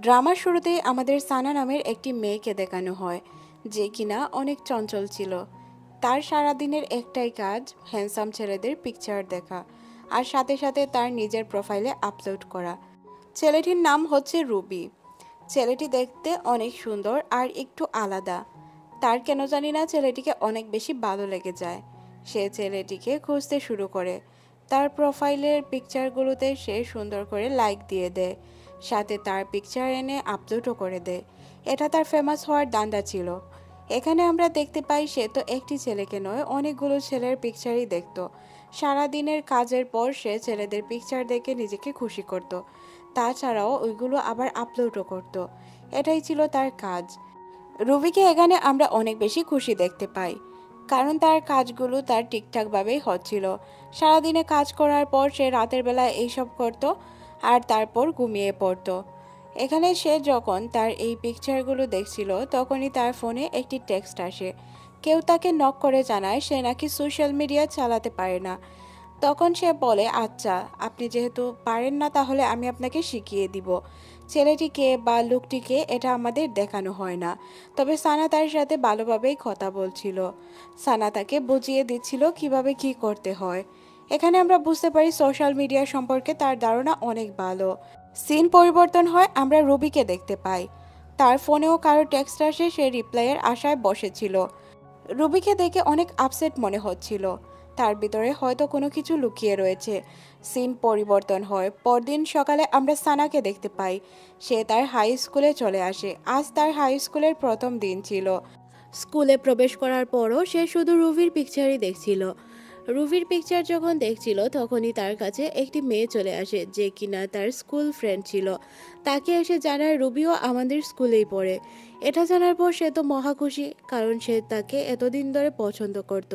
ড্রামার শুরুতেই আমাদের সানা নামের একটি মেয়েকে দেখানো হয়, যে কিনা অনেক চঞ্চল ছিল। তার সারাদিনের একটাই কাজ হ্যান্ডসাম ছেলেদের পিকচার দেখা, আর সাথে সাথে তার নিজের প্রোফাইলে আপলোড করা। ছেলেটির নাম হচ্ছে রুবি। ছেলেটি দেখতে অনেক সুন্দর আর একটু আলাদা। তার কেন জানি না ছেলেটিকে অনেক বেশি ভালো লেগে যায়। সে ছেলেটিকে খুঁজতে শুরু করে। তার প্রোফাইলের পিকচারগুলোতে সে সুন্দর করে লাইক দিয়ে দেয়, সাথে তার পিকচার এনে আপলোডও করে দেয়। এটা তার ফেমাস হওয়ার দান্দা ছিল। এখানে আমরা দেখতে পাই সে তো একটি ছেলেকে নয়, অনেকগুলো ছেলের পিকচারই দেখতো। সারাদিনের কাজের পর সে ছেলেদের পিকচার দেখে নিজেকে খুশি করত। তাছাড়াও ওইগুলো আবার আপলোডও করত। এটাই ছিল তার কাজ। রুবিকে এখানে আমরা অনেক বেশি খুশি দেখতে পাই, কারণ তার কাজগুলো তার ঠিকঠাকভাবেই হচ্ছিল। সারাদিনে কাজ করার পর সে রাতের বেলায় এইসব করত, আর তারপর ঘুমিয়ে পড়তো। এখানে সে যখন তার এই পিকচারগুলো দেখছিল, তখনই তার ফোনে একটি টেক্সট আসে। কেউ তাকে নক করে জানায় সে নাকি সোশ্যাল মিডিয়া চালাতে পারে না। তখন সে বলে, আচ্ছা, আপনি যেহেতু পারেন না তাহলে আমি আপনাকে শিখিয়ে দিব। ছেলেটিকে বা লোকটিকে এটা আমাদের দেখানো হয় না, তবে সানা তার সাথে ভালোভাবেই কথা বলছিল। সানা তাকে বুঝিয়ে দিচ্ছিল কিভাবে কি করতে হয়। এখানে আমরা বুঝতে পারি সোশ্যাল মিডিয়া সম্পর্কে তার ধারণা অনেক ভালো। সিন পরিবর্তন হয়, আমরা রুবিকে দেখতে পাই। তার ফোনেও কারো টেক্সট আসে, সে রিপ্লাইয়ের আশায় বসেছিল। রুবিকে দেখে অনেক আপসেট মনে হচ্ছিল। তার ভিতরে হয়তো কোনো কিছু লুকিয়ে রয়েছে। সিন পরিবর্তন হয়, পরদিন সকালে আমরা সানাকে দেখতে পাই। সে তার হাই স্কুলে চলে আসে। আজ তার হাই স্কুলের প্রথম দিন ছিল। স্কুলে প্রবেশ করার পরও সে শুধু রুবির পিকচারই দেখছিল। রুবির পিকচার যখন দেখছিল, তখনই তার কাছে একটি মেয়ে চলে আসে, যে কিনা তার স্কুল ফ্রেন্ড ছিল। তাকে এসে জানায় রুবিও আমাদের স্কুলেই পড়ে। এটা জানার পর সে তো মহা খুশি, কারণ সে তাকে এতদিন ধরে পছন্দ করত।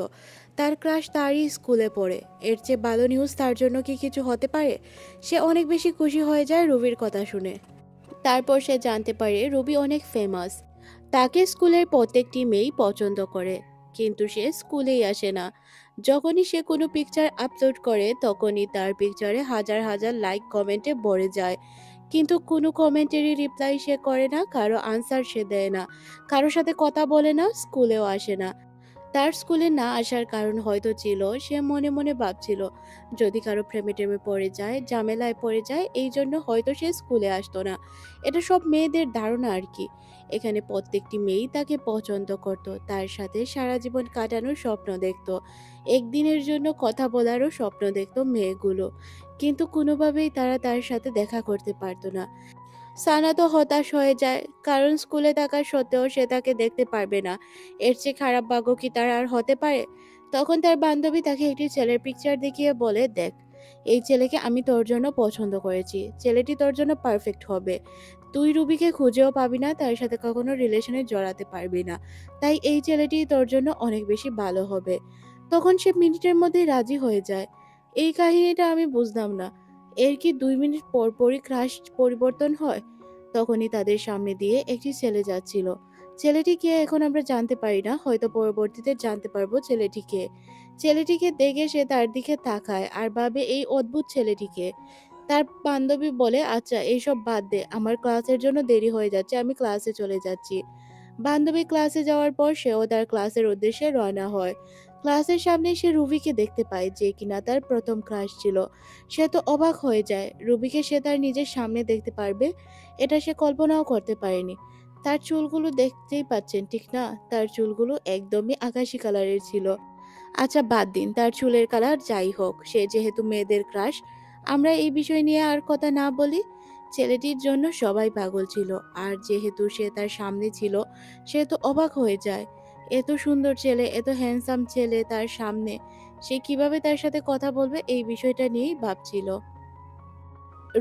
তার ক্রাশ তারই স্কুলে পড়ে। এর চেয়ে ভালো নিউজ তার জন্য কি কিছু হতে পারে? সে অনেক বেশি খুশি হয়ে যায় রুবির কথা শুনে। তারপর সে জানতে পারে রুবি অনেক ফেমাস। তাকে স্কুলের প্রত্যেকটি মেয়েই পছন্দ করে, কিন্তু সে স্কুলেই আসে না। যখনই সে কোনো পিকচার আপলোড করে, তখনই তার পিকচারে হাজার হাজার লাইক কমেন্টে ভরে যায়। কিন্তু কোনো কমেন্টেরই রিপ্লাই সে করে না, কারো আনসার সে দেয় না, কারোর সাথে কথা বলে না, স্কুলেও আসে না। তার স্কুলে না আসার কারণ হয়তো ছিল, সে মনে মনে ভাবছিল যদি কারো প্রেমে টেমে পড়ে যায়, ঝামেলায় পড়ে যায়, এই জন্য হয়তো সে স্কুলে আসতো না। এটা সব মেয়েদের ধারণা আর কি। এখানে প্রত্যেকটি মেয়েই তাকে পছন্দ করত, তার সাথে সারা জীবন কাটানোর স্বপ্ন দেখত, একদিনের জন্য কথা বলারও স্বপ্ন দেখত মেয়েগুলো। কিন্তু কোনোভাবেই তারা তার সাথে দেখা করতে পারতো না। সানা তো হতাশ হয়ে যায়, কারণ স্কুলে থাকা সত্ত্বেও সে তাকে দেখতে পারবে না। এর চেয়ে খারাপ ভাগ্য কি তার আর হতে পারে? তখন তার বান্ধবী তাকে একটি ছেলের পিকচার দেখিয়ে বলে, দেখ, এই ছেলেকে আমি তোর জন্য পছন্দ করেছি। ছেলেটি তোর জন্য পারফেক্ট হবে। তুই রুবিকে খুঁজেও পাবি না, তার সাথে কখনো রিলেশনে জড়াতে পারবি না। তাই এই ছেলেটি তোর জন্য অনেক বেশি ভালো হবে। তখন সে মিনিটের মধ্যেই রাজি হয়ে যায়। এই কাহিনীটা আমি বুঝলাম না, এর কি 2 মিনিট পর পরই ক্রাশ পরিবর্তন হয়? তখনই তাদের সামনে দিয়ে একটি ছেলে যাচ্ছিল। ছেলেটি কে এখন আমরা জানতে পারি না, হয়তো পরবর্তীতে জানতে পারবো ছেলেটি কে। ছেলেটিকে দেখে সে তার দিকে তাকায় আর ভাবে এই অদ্ভুত ছেলেটিকে। তার বান্ধবী বলে, আচ্ছা এইসব বাদ দে, আমার ক্লাসের জন্য দেরি হয়ে যাচ্ছে, আমি ক্লাসে চলে যাচ্ছি। বান্ধবী ক্লাসে যাওয়ার পর সেও তার ক্লাসের উদ্দেশ্যে রওনা হয়। ক্লাসের সামনে সে রুবিকে দেখতে পায়, যে কিনা তার প্রথম ক্রাশ ছিল। সে তো অবাক হয়ে যায়, রুবিকে সে তার নিজের সামনে দেখতে পারবে, এটা সে কল্পনাও করতে পারেনি। তার চুলগুলো দেখতেই পাচ্ছেন, ঠিক না? তার চুলগুলো একদমই আকাশি কালারের ছিল। আচ্ছা বাদ দিন তার চুলের কালার যাই হোক, সে যেহেতু মেয়েদের ক্রাশ, আমরা এই বিষয় নিয়ে আর কথা না বলি। ছেলেটির জন্য সবাই পাগল ছিল, আর যেহেতু সে তার সামনে ছিল, সে তো অবাক হয়ে যায়। এত সুন্দর ছেলে, এত হ্যান্ডসাম ছেলে তার সামনে, সে কিভাবে তার সাথে কথা বলবে এই বিষয়টা নিয়েই ভাবছিল।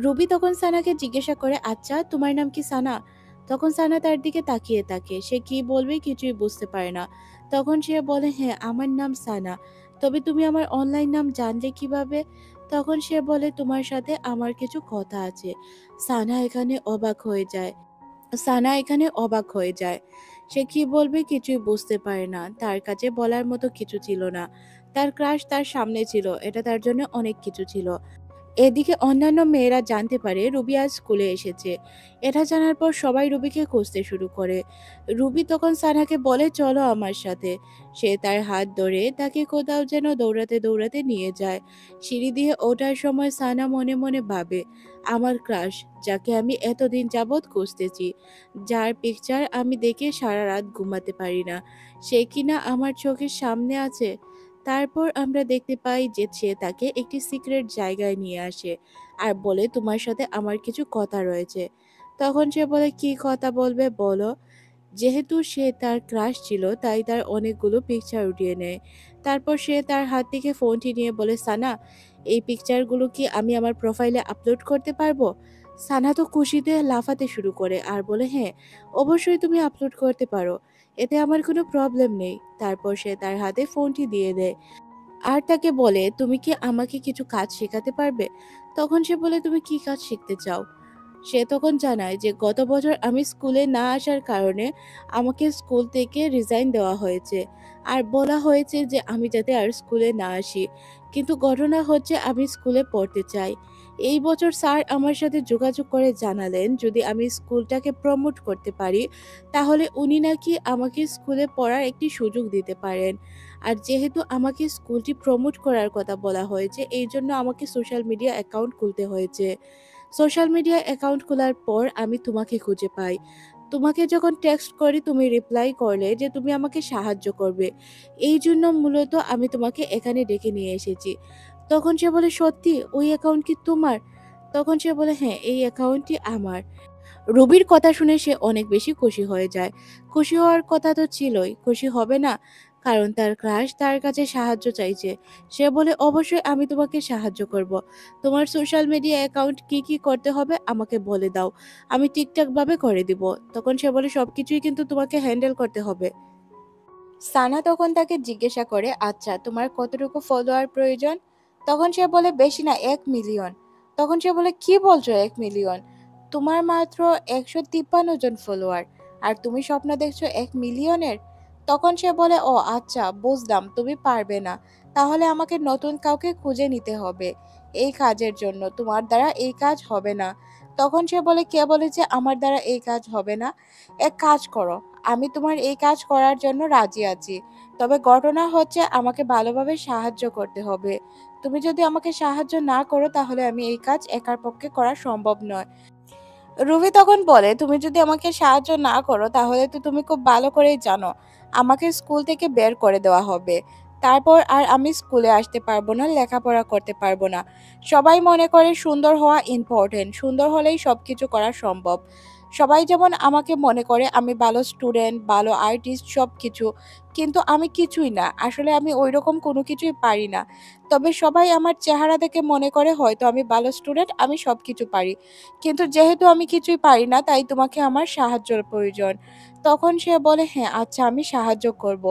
রুবি তখন সানাকে জিজ্ঞাসা করে, আচ্ছা তোমার নাম কি সানা? তখন সানা তার দিকে তাকিয়ে থাকে, সে কি বলবে কিছুই বুঝতে পারে না। তখন সে বলে, হ্যাঁ আমার নাম সানা, তবে তুমি আমার অনলাইন নাম জানলে কিভাবে? তখন সে বলে, তোমার সাথে আমার কিছু কথা আছে। সানা এখানে অবাক হয়ে যায়। সানা এখানে অবাক হয়ে যায়। সে কি বলবে কিছুই বুঝতে পারে না, তার কাছে বলার মতো কিছু ছিল না। তার ক্রাশ তার সামনে ছিল, এটা তার জন্য অনেক কিছু ছিল। এদিকে অন্যান্য মেয়েরা জানতে পারে রুবি আজ স্কুলে এসেছে। এটা জানার পর সবাই রুবিকে খুঁজতে শুরু করে। রুবি তখন সানাকে বলে চলো আমার সাথে। সে তার হাত ধরে তাকে কোথাও যেন দৌড়াতে দৌড়াতে নিয়ে যায়। সিঁড়ি দিয়ে ওঠার সময় সানা মনে মনে ভাবে, আমার ক্রাশ, যাকে আমি এতদিন যাবৎ খুঁজতেছি, যার পিকচার আমি দেখে সারা রাত ঘুমাতে পারি না, সে কিনা আমার চোখের সামনে আছে। তারপর আমরা দেখতে পাই যে সে তাকে একটি সিক্রেট জায়গায় নিয়ে আসে আর বলে তোমার সাথে আমার কিছু কথা রয়েছে। তখন সে বলে কি কথা বলবে বলো। যেহেতু সে তার ক্রাশ ছিল তাই তার অনেকগুলো পিকচার উঠিয়ে নেয়। তারপর সে তার হাত থেকে ফোনটি নিয়ে বলে সানা, এই পিকচারগুলো কি আমি আমার প্রোফাইলে আপলোড করতে পারবো? সানা তো খুশিতে লাফাতে শুরু করে আর বলে হ্যাঁ, অবশ্যই তুমি আপলোড করতে পারো, এতে আমার কোনো প্রবলেম নেই। তারপর সে তার হাতে ফোনটি দিয়ে দেয় আর তাকে বলে তুমি কি আমাকে কিছু কাজ শেখাতে পারবে? তখন সে বলে তুমি কি কাজ শিখতে চাও? সে তখন জানায় যে গত বছর আমি স্কুলে না আসার কারণে আমাকে স্কুল থেকে রিজাইন দেওয়া হয়েছে আর বলা হয়েছে যে আমি যাতে আর স্কুলে না আসি। কিন্তু ঘটনা হচ্ছে আমি স্কুলে পড়তে চাই। এই বছর স্যার আমার সাথে যোগাযোগ করে জানালেন যদি আমি স্কুলটাকে প্রমোট করতে পারি তাহলে উনি নাকি আমাকে স্কুলে পড়ার একটি সুযোগ দিতে পারেন। আর যেহেতু আমাকে স্কুলটি প্রমোট করার কথা বলা হয়েছে এই জন্য আমাকে সোশ্যাল মিডিয়া অ্যাকাউন্ট খুলতে হয়েছে। সোশ্যাল মিডিয়া অ্যাকাউন্ট খোলার পর আমি তোমাকে খুঁজে পাই। তোমাকে যখন টেক্সট করি তুমি রিপ্লাই করলে যে তুমি আমাকে সাহায্য করবে। এই জন্য মূলত আমি তোমাকে এখানে ডেকে নিয়ে এসেছি। তখন সে বলে সত্যি ওই অ্যাকাউন্ট কি তোমার? তখন সে বলে হ্যাঁ, এই অ্যাকাউন্টটি আমার। রবির কথা শুনে সে অনেক বেশি খুশি হয়ে যায়। খুশি হওয়ার কথা তো ছিলই, খুশি হবে না? কারণ তার ক্রাশ তার কাছে সাহায্য চাইছে। সে বলে অবশ্যই আমি তোমাকে সাহায্য করব। তোমার সোশ্যাল মিডিয়া অ্যাকাউন্ট কি কি করতে হবে আমাকে বলে দাও, আমি ঠিকঠাক ভাবে করে দিব। তখন সে বলে সবকিছুই কিন্তু তোমাকে হ্যান্ডেল করতে হবে। সানা তখন তাকে জিজ্ঞাসা করে আচ্ছা তোমার কতটুকু ফলোয়ার প্রয়োজন? তখন সে বলে বেশি না, 1 মিলিয়ন। তখন সে বলে কি বলছো 1 মিলিয়ন? তোমার মাত্র 153 জন ফলোয়ার আর তুমি স্বপ্ন দেখছো 1 মিলিয়নের? তখন সে বলে ও আচ্ছা বুঝলাম তুমি পারবে না, তাহলে আমাকে নতুন কাউকে খুঁজে নিতে হবে এই কাজের জন্য, তোমার দ্বারা এই কাজ হবে না। তখন সে বলে কে বলেছে আমার দ্বারা এই কাজ হবে না? এক কাজ করো, আমি তোমার এই কাজ করার জন্য রাজি আছি, তবে ঘটনা হচ্ছে আমাকে ভালোভাবে সাহায্য করতে হবে। তুমি যদি আমাকে সাহায্য না করো তাহলে আমি এই কাজ একার পক্ষে করা সম্ভব নয়। রুবি তখন বলে তুমি যদি আমাকে সাহায্য না করো তাহলে তো তুমি খুব ভালো করেই জানো আমাকে স্কুল থেকে বের করে দেওয়া হবে। তারপর আর আমি স্কুলে আসতে পারবো না, লেখাপড়া করতে পারবো না। সবাই মনে করে সুন্দর হওয়া ইম্পর্টেন্ট, সুন্দর হলেই সবকিছু করা সম্ভব। সবাই যেমন আমাকে মনে করে আমি ভালো স্টুডেন্ট, ভালো আর্টিস্ট, সব কিছু, কিন্তু আমি কিছুই না, আসলে আমি ওই রকম কোনো কিছুই পারি না। তবে সবাই আমার চেহারা দেখে মনে করে হয়তো আমি ভালো স্টুডেন্ট, আমি সব কিছু পারি, কিন্তু যেহেতু আমি কিছুই পারি না তাই তোমাকে আমার সাহায্যের প্রয়োজন। তখন সে বলে হ্যাঁ আচ্ছা আমি সাহায্য করব।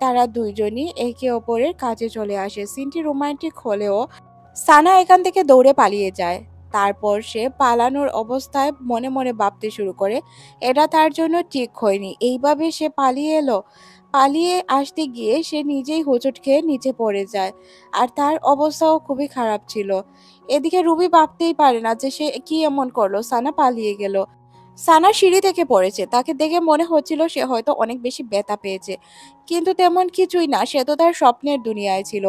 তারা দুইজনই একে অপরের কাজে চলে আসে। সিনটি রোমান্টিক হলেও সানা এখান থেকে দৌড়ে পালিয়ে যায়। তারপর সে পালানোর অবস্থায় মনে মনে ভাবতে শুরু করে এটা তার জন্য ঠিক হয়নি, এইভাবে সে পালিয়ে এলো। পালিয়ে আসতে গিয়ে সে নিজেই হোঁচট খেয়ে নিচে পড়ে যায় আর তার অবস্থাও খুবই খারাপ ছিল। এদিকে রুবি ভাবতেই পারে না যে সে কি এমন করলো, সানা পালিয়ে গেল। সানা সিঁড়ি থেকে পড়েছে, তাকে দেখে মনে হচ্ছিল সে হয়তো অনেক বেশি ব্যথা পেয়েছে, কিন্তু তেমন কিছুই না, সে তো তার স্বপ্নের দুনিয়ায় ছিল।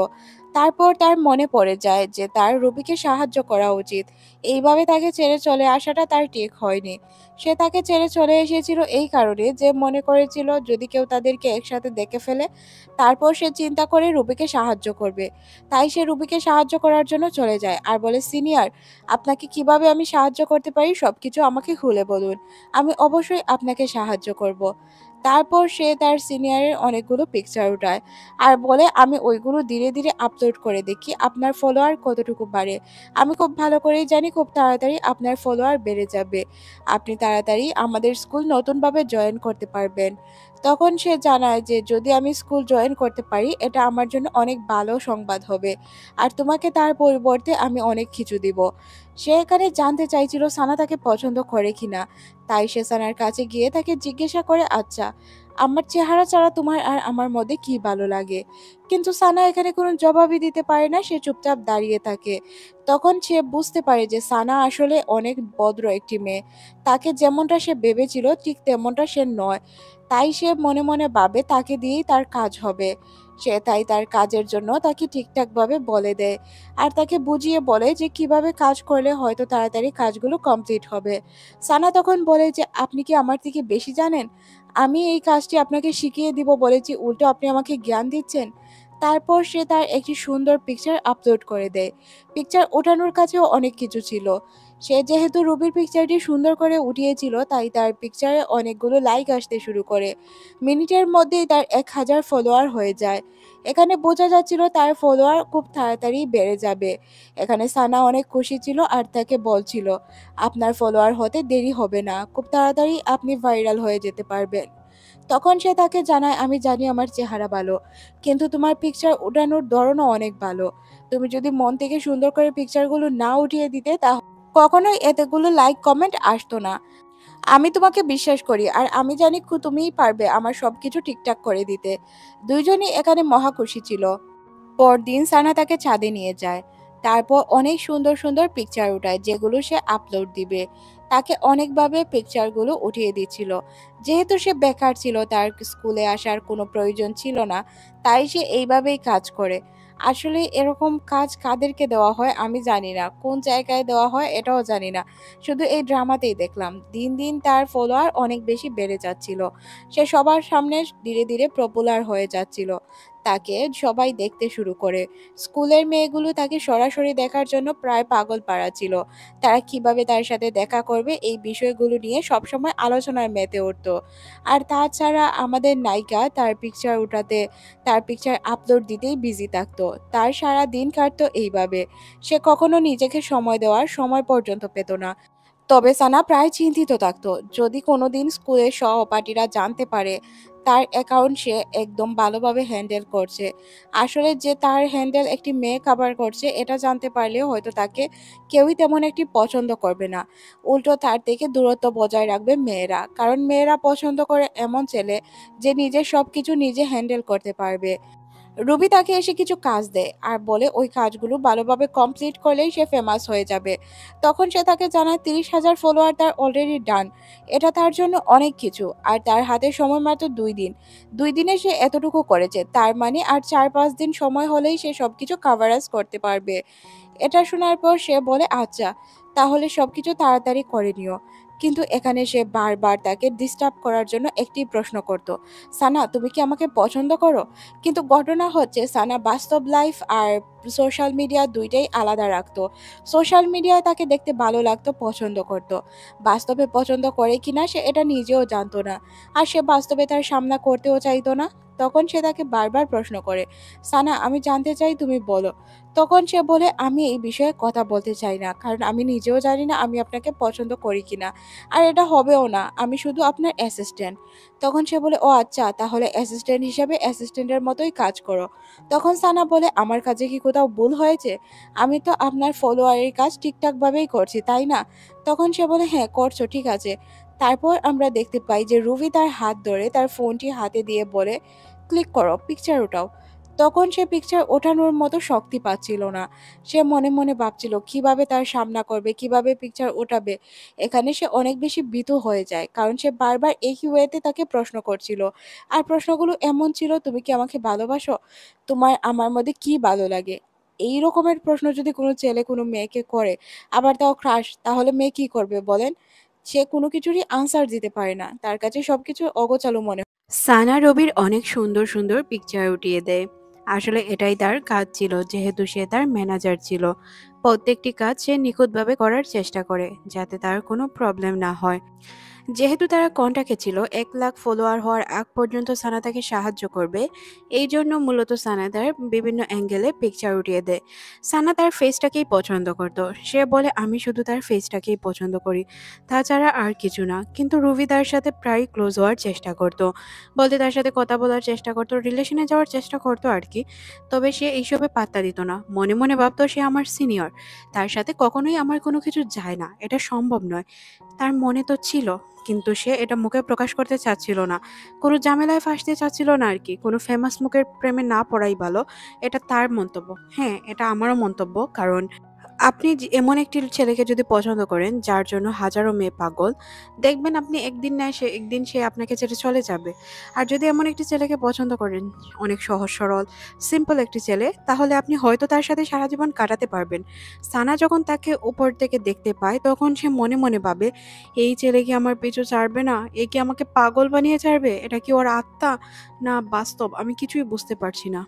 তারপর তার মনে পড়ে যায় যে তার রুবিকে সাহায্য করা উচিত, এইভাবে তাকে ছেড়ে চলে আসাটা তার ঠিক হয়নি। সে তাকে ছেড়ে চলে এসেছিল এই কারণে যে মনে করেছিল যদি কেউ তাদেরকে একসাথে দেখে ফেলে, তারপর সে চিন্তা করে রুবিকে সাহায্য করবে। তাই সে রুবিকে সাহায্য করার জন্য চলে যায় আর বলে সিনিয়র, আপনাকে কিভাবে আমি সাহায্য করতে পারি সবকিছু আমাকে খুলে বলুন, আমি অবশ্যই আপনাকে সাহায্য করব। তারপর সে তার সিনিয়রের অনেকগুলো পিকচার উঠায় আর বলে আমি ওইগুলো ধীরে ধীরে আপলোড করে দেখি আপনার ফলোয়ার কতটুকু বাড়ে। আমি খুব ভালো করেই জানি খুব তাড়াতাড়ি আপনার ফলোয়ার বেড়ে যাবে, আপনি তাড়াতাড়ি আমাদের স্কুল নতুনভাবে জয়েন করতে পারবেন। তখন সে জানায় যে যদি আমি স্কুল জয়েন করতে পারি এটা আমার জন্য অনেক ভালো সংবাদ হবে আর তোমাকে তার পরিবর্তে আমি অনেক কিছু দিব। সে এখানে জানতে চাইছিল সানা তাকে পছন্দ করে কিনা, তাই সে সানার কাছে গিয়ে তাকে জিজ্ঞাসা করে আচ্ছা আমার চেহারা ছাড়া তোমার আর আমার মধ্যে কি ভালো লাগে? কিন্তু সানা এখানে কোনো জবাবই দিতে পারে না, সে চুপচাপ দাঁড়িয়ে থাকে। তখন সে বুঝতে পারে যে সানা আসলে অনেক ভদ্র একটি মেয়ে। তাকে যেমনটা সে ভেবেছিল ঠিক তেমনটা সে নয়। তাই সে মনে মনে ভাবে তাকে দিয়েই তার কাজ হবে। সে তাই তার কাজের জন্য তাকে ঠিকঠাকভাবে বলে দেয়। আর তাকে বুঝিয়ে বলে যে কিভাবে কাজ করলে হয়তো তাড়াতাড়ি কাজগুলো কমপ্লিট হবে। সানা তখন বলে যে আপনি কি আমার থেকে বেশি জানেন? আমি এই কাজটি আপনাকে শিখিয়ে দিব বলেছি, উল্টো আপনি আমাকে জ্ঞান দিচ্ছেন। তারপর সে তার একটি সুন্দর পিকচার আপলোড করে দেয়। পিকচার ওঠানোর কাছেও অনেক কিছু ছিল। সে যেহেতু রুবির পিকচারটি সুন্দর করে উঠিয়েছিল তাই তার পিকচারে অনেকগুলো লাইক আসতে শুরু করে। মিনিটের মধ্যেই তার 1,000 ফলোয়ার হয়ে যায়। এখানে বোঝা যাচ্ছিল তার ফলোয়ার খুব তাড়াতাড়ি বেড়ে যাবে। এখানে সানা অনেক খুশি ছিল আর তাকে বলছিল, আপনার ফলোয়ার হতে দেরি হবে না, খুব তাড়াতাড়ি আপনি ভাইরাল হয়ে যেতে পারবেন। তখন সে তাকে জানায়, আমি জানি আমার চেহারা ভালো, কিন্তু তোমার পিকচার ওঠানোর ধরনও অনেক ভালো। তুমি যদি মন থেকে সুন্দর করে পিকচারগুলো না উঠিয়ে দিতে তাহলে কখনোই এতগুলো লাইক কমেন্ট আসতো না। আমি তোমাকে বিশ্বাস করি আর আমি জানি তুমিই পারবে আমার সবকিছু ঠিকঠাক করে দিতে। দুইজনই এখানে মহা খুশি ছিল। পরদিন সানা তাকে ছাদে নিয়ে যায়। তারপর অনেক সুন্দর সুন্দর পিকচার উঠায় যেগুলো সে আপলোড দিবে। তাকে অনেকভাবে পিকচারগুলো উঠিয়ে দিচ্ছিল। যেহেতু সে বেকার ছিল, তার স্কুলে আসার কোনো প্রয়োজন ছিল না, তাই সে এইভাবেই কাজ করে। আসলে এরকম কাজ কাদেরকে দেওয়া হয় আমি জানি না, কোন জায়গায় দেওয়া হয় এটাও জানি না। শুধু এই ড্রামাতেই দেখলাম দিন দিন তার ফলোয়ার অনেক বেশি বেড়ে যাচ্ছিল। সে সবার সামনে ধীরে ধীরে পপুলার হয়ে যাচ্ছিল। তাকে সবাই দেখতে শুরু করে। স্কুলের মেয়েগুলো তাকে সরাসরি দেখার জন্য প্রায় পাগল পাড়া ছিল। তারা কিভাবে তার সাথে দেখা করবে এই বিষয়গুলো নিয়ে সবসময় আলোচনায় মেতে উঠত। আর তাছাড়া আমাদের নায়িকা তার পিকচার উঠাতে, তার পিকচার আপলোড দিতেই বিজি থাকতো। তার সারা দিন কাটতো এইভাবে। সে কখনো নিজেকে সময় দেওয়ার সময় পর্যন্ত পেত না। তবে সানা প্রায় চিন্তিত থাকতো, যদি কোনোদিন স্কুলের সহপাঠীরা জানতে পারে তার অ্যাকাউন্ট সে একদম ভালোভাবে হ্যান্ডেল করছে। আসলে যে তার হ্যান্ডেল একটি মেয়ে কাভার করছে এটা জানতে পারলেও হয়তো তাকে কেউই তেমন একটি পছন্দ করবে না। উল্টো তার থেকে দূরত্ব বজায় রাখবে মেয়েরা, কারণ মেয়েরা পছন্দ করে এমন ছেলে যে নিজের সবকিছু নিজে হ্যান্ডেল করতে পারবে। রুবি তাকে এসে কিছু কাজ দেয় আর বলে ওই কাজগুলো ভালোভাবে কমপ্লিট করলেই সে ফেমাস হয়ে যাবে। তখন সে তাকে জানায় 30,000 ফলোয়ার তার অলরেডি ডান। এটা তার জন্য অনেক কিছু, আর তার হাতে সময় মাত্র 2 দিন। 2 দিনে সে এতটুকু করেছে, তার মানে আর 4-5 দিন সময় হলেই সে সবকিছু কাভারাজ করতে পারবে। এটা শোনার পর সে বলে আচ্ছা, তাহলে সবকিছু তাড়াতাড়ি করে নিও। কিন্তু এখানে সে বারবার তাকে ডিস্টার্ব করার জন্য একটি প্রশ্ন করত, সানা তুমি কি আমাকে পছন্দ করো? কিন্তু ঘটনা হচ্ছে সানা বাস্তব লাইফ আর সোশ্যাল মিডিয়া দুইটাই আলাদা রাখতো। সোশ্যাল মিডিয়ায় তাকে দেখতে ভালো লাগতো, পছন্দ করত। বাস্তবে পছন্দ করে কিনা সে এটা নিজেও জানতো না। আর সে বাস্তবে তার সামনা করতেও চাইতো না। তখন সে তাকে বারবার প্রশ্ন করে, সানা আমি জানতে চাই তুমি বলো। তখন সে বলে আমি এই বিষয়ে কথা বলতে চাই না, কারণ আমি নিজেও জানি না আমি আপনাকে পছন্দ করি কিনা। আর এটা হবেও না, আমি শুধু আপনার অ্যাসিস্ট্যান্ট। তখন সে বলে ও আচ্ছা, তাহলে অ্যাসিস্ট্যান্ট হিসেবে অ্যাসিস্ট্যান্টের মতোই কাজ করো। তখন সানা বলে আমার কাজে কি কোথাও ভুল হয়েছে? আমি তো আপনার ফলোয়ারের কাজ ঠিকঠাকভাবেই করছি, তাই না? তখন সে বলে হ্যাঁ করছো, ঠিক আছে। তারপর আমরা দেখতে পাই যে রুবি তার হাত ধরে তার ফোনটি হাতে দিয়ে বলে ক্লিক করো, পিকচার ওঠাও। তখন সে পিকচার ওঠানোর মতো শক্তি পাচ্ছিল না। সে মনে মনে ভাবছিল কিভাবে তার সামনা করবে, কিভাবে পিকচার ওঠাবে। এখানে সে অনেক বেশি ভীতু হয়ে যায়, কারণ সে বারবার একই ওয়েতে তাকে প্রশ্ন করছিল। আর প্রশ্নগুলো এমন ছিল, তুমি কি আমাকে ভালোবাসো? তোমার আমার মধ্যে কি ভালো লাগে? এই রকমের প্রশ্ন যদি কোনো ছেলে কোনো মেয়েকে করে, আবার তাও ক্রাশ, তাহলে মেয়ে কি করবে বলেন? সে কোনো কিছুরই আনসার দিতে পারে না, তার কাছে সবকিছু অগোছালো মনে হয়। সানা রবির অনেক সুন্দর সুন্দর পিকচার উঠিয়ে দেয়। আসলে এটাই তার কাজ ছিল, যেহেতু সে তার ম্যানেজার ছিল। প্রত্যেকটি কাজ সে নিখুঁতভাবে করার চেষ্টা করে যাতে তার কোনো প্রবলেম না হয়। যেহেতু তারা কন্টাক্টে ছিল, 1 লাখ ফলোয়ার হওয়ার আগ পর্যন্ত সানা তাকে সাহায্য করবে। এই জন্য মূলত সানা তার বিভিন্ন অ্যাঙ্গেলে পিকচার উঠিয়ে দেয়। সানা তার ফেসটাকেই পছন্দ করত। সে বলে আমি শুধু তার ফেসটাকেই পছন্দ করি, তাছাড়া আর কিছু না। কিন্তু রুবি তার সাথে প্রায় ক্লোজ হওয়ার চেষ্টা করত, বলতে তার সাথে কথা বলার চেষ্টা করতো, রিলেশনে যাওয়ার চেষ্টা করতো আর কি। তবে সে এইসবে পাত্তা দিত না, মনে মনে ভাবতো সে আমার সিনিয়র, তার সাথে কখনোই আমার কোনো কিছু যায় না, এটা সম্ভব নয়। তার মনে তো ছিল, কিন্তু সে এটা মুখে প্রকাশ করতে চাচ্ছিল না, কোনো ঝামেলায় ফাঁসতে চাচ্ছিল না আর কি। কোনো ফেমাস মুখের প্রেমে না পড়াই ভালো, এটা তার মন্তব্য। হ্যাঁ, এটা আমারও মন্তব্য। কারণ আপনি এমন একটি ছেলেকে যদি পছন্দ করেন যার জন্য হাজারো মেয়ে পাগল, দেখবেন আপনি একদিন না সে একদিন সে আপনাকে ছেড়ে চলে যাবে। আর যদি এমন একটি ছেলেকে পছন্দ করেন, অনেক সহজ সরল সিম্পল একটি ছেলে, তাহলে আপনি হয়তো তার সাথে সারা জীবন কাটাতে পারবেন। সানা যখন তাকে উপর থেকে দেখতে পায় তখন সে মনে মনে ভাবে, এই ছেলে কি আমার পিছু ছাড়বে না? এ কি আমাকে পাগল বানিয়ে ছাড়বে? এটা কি ওর আত্মা না বাস্তব? আমি কিছুই বুঝতে পারছি না।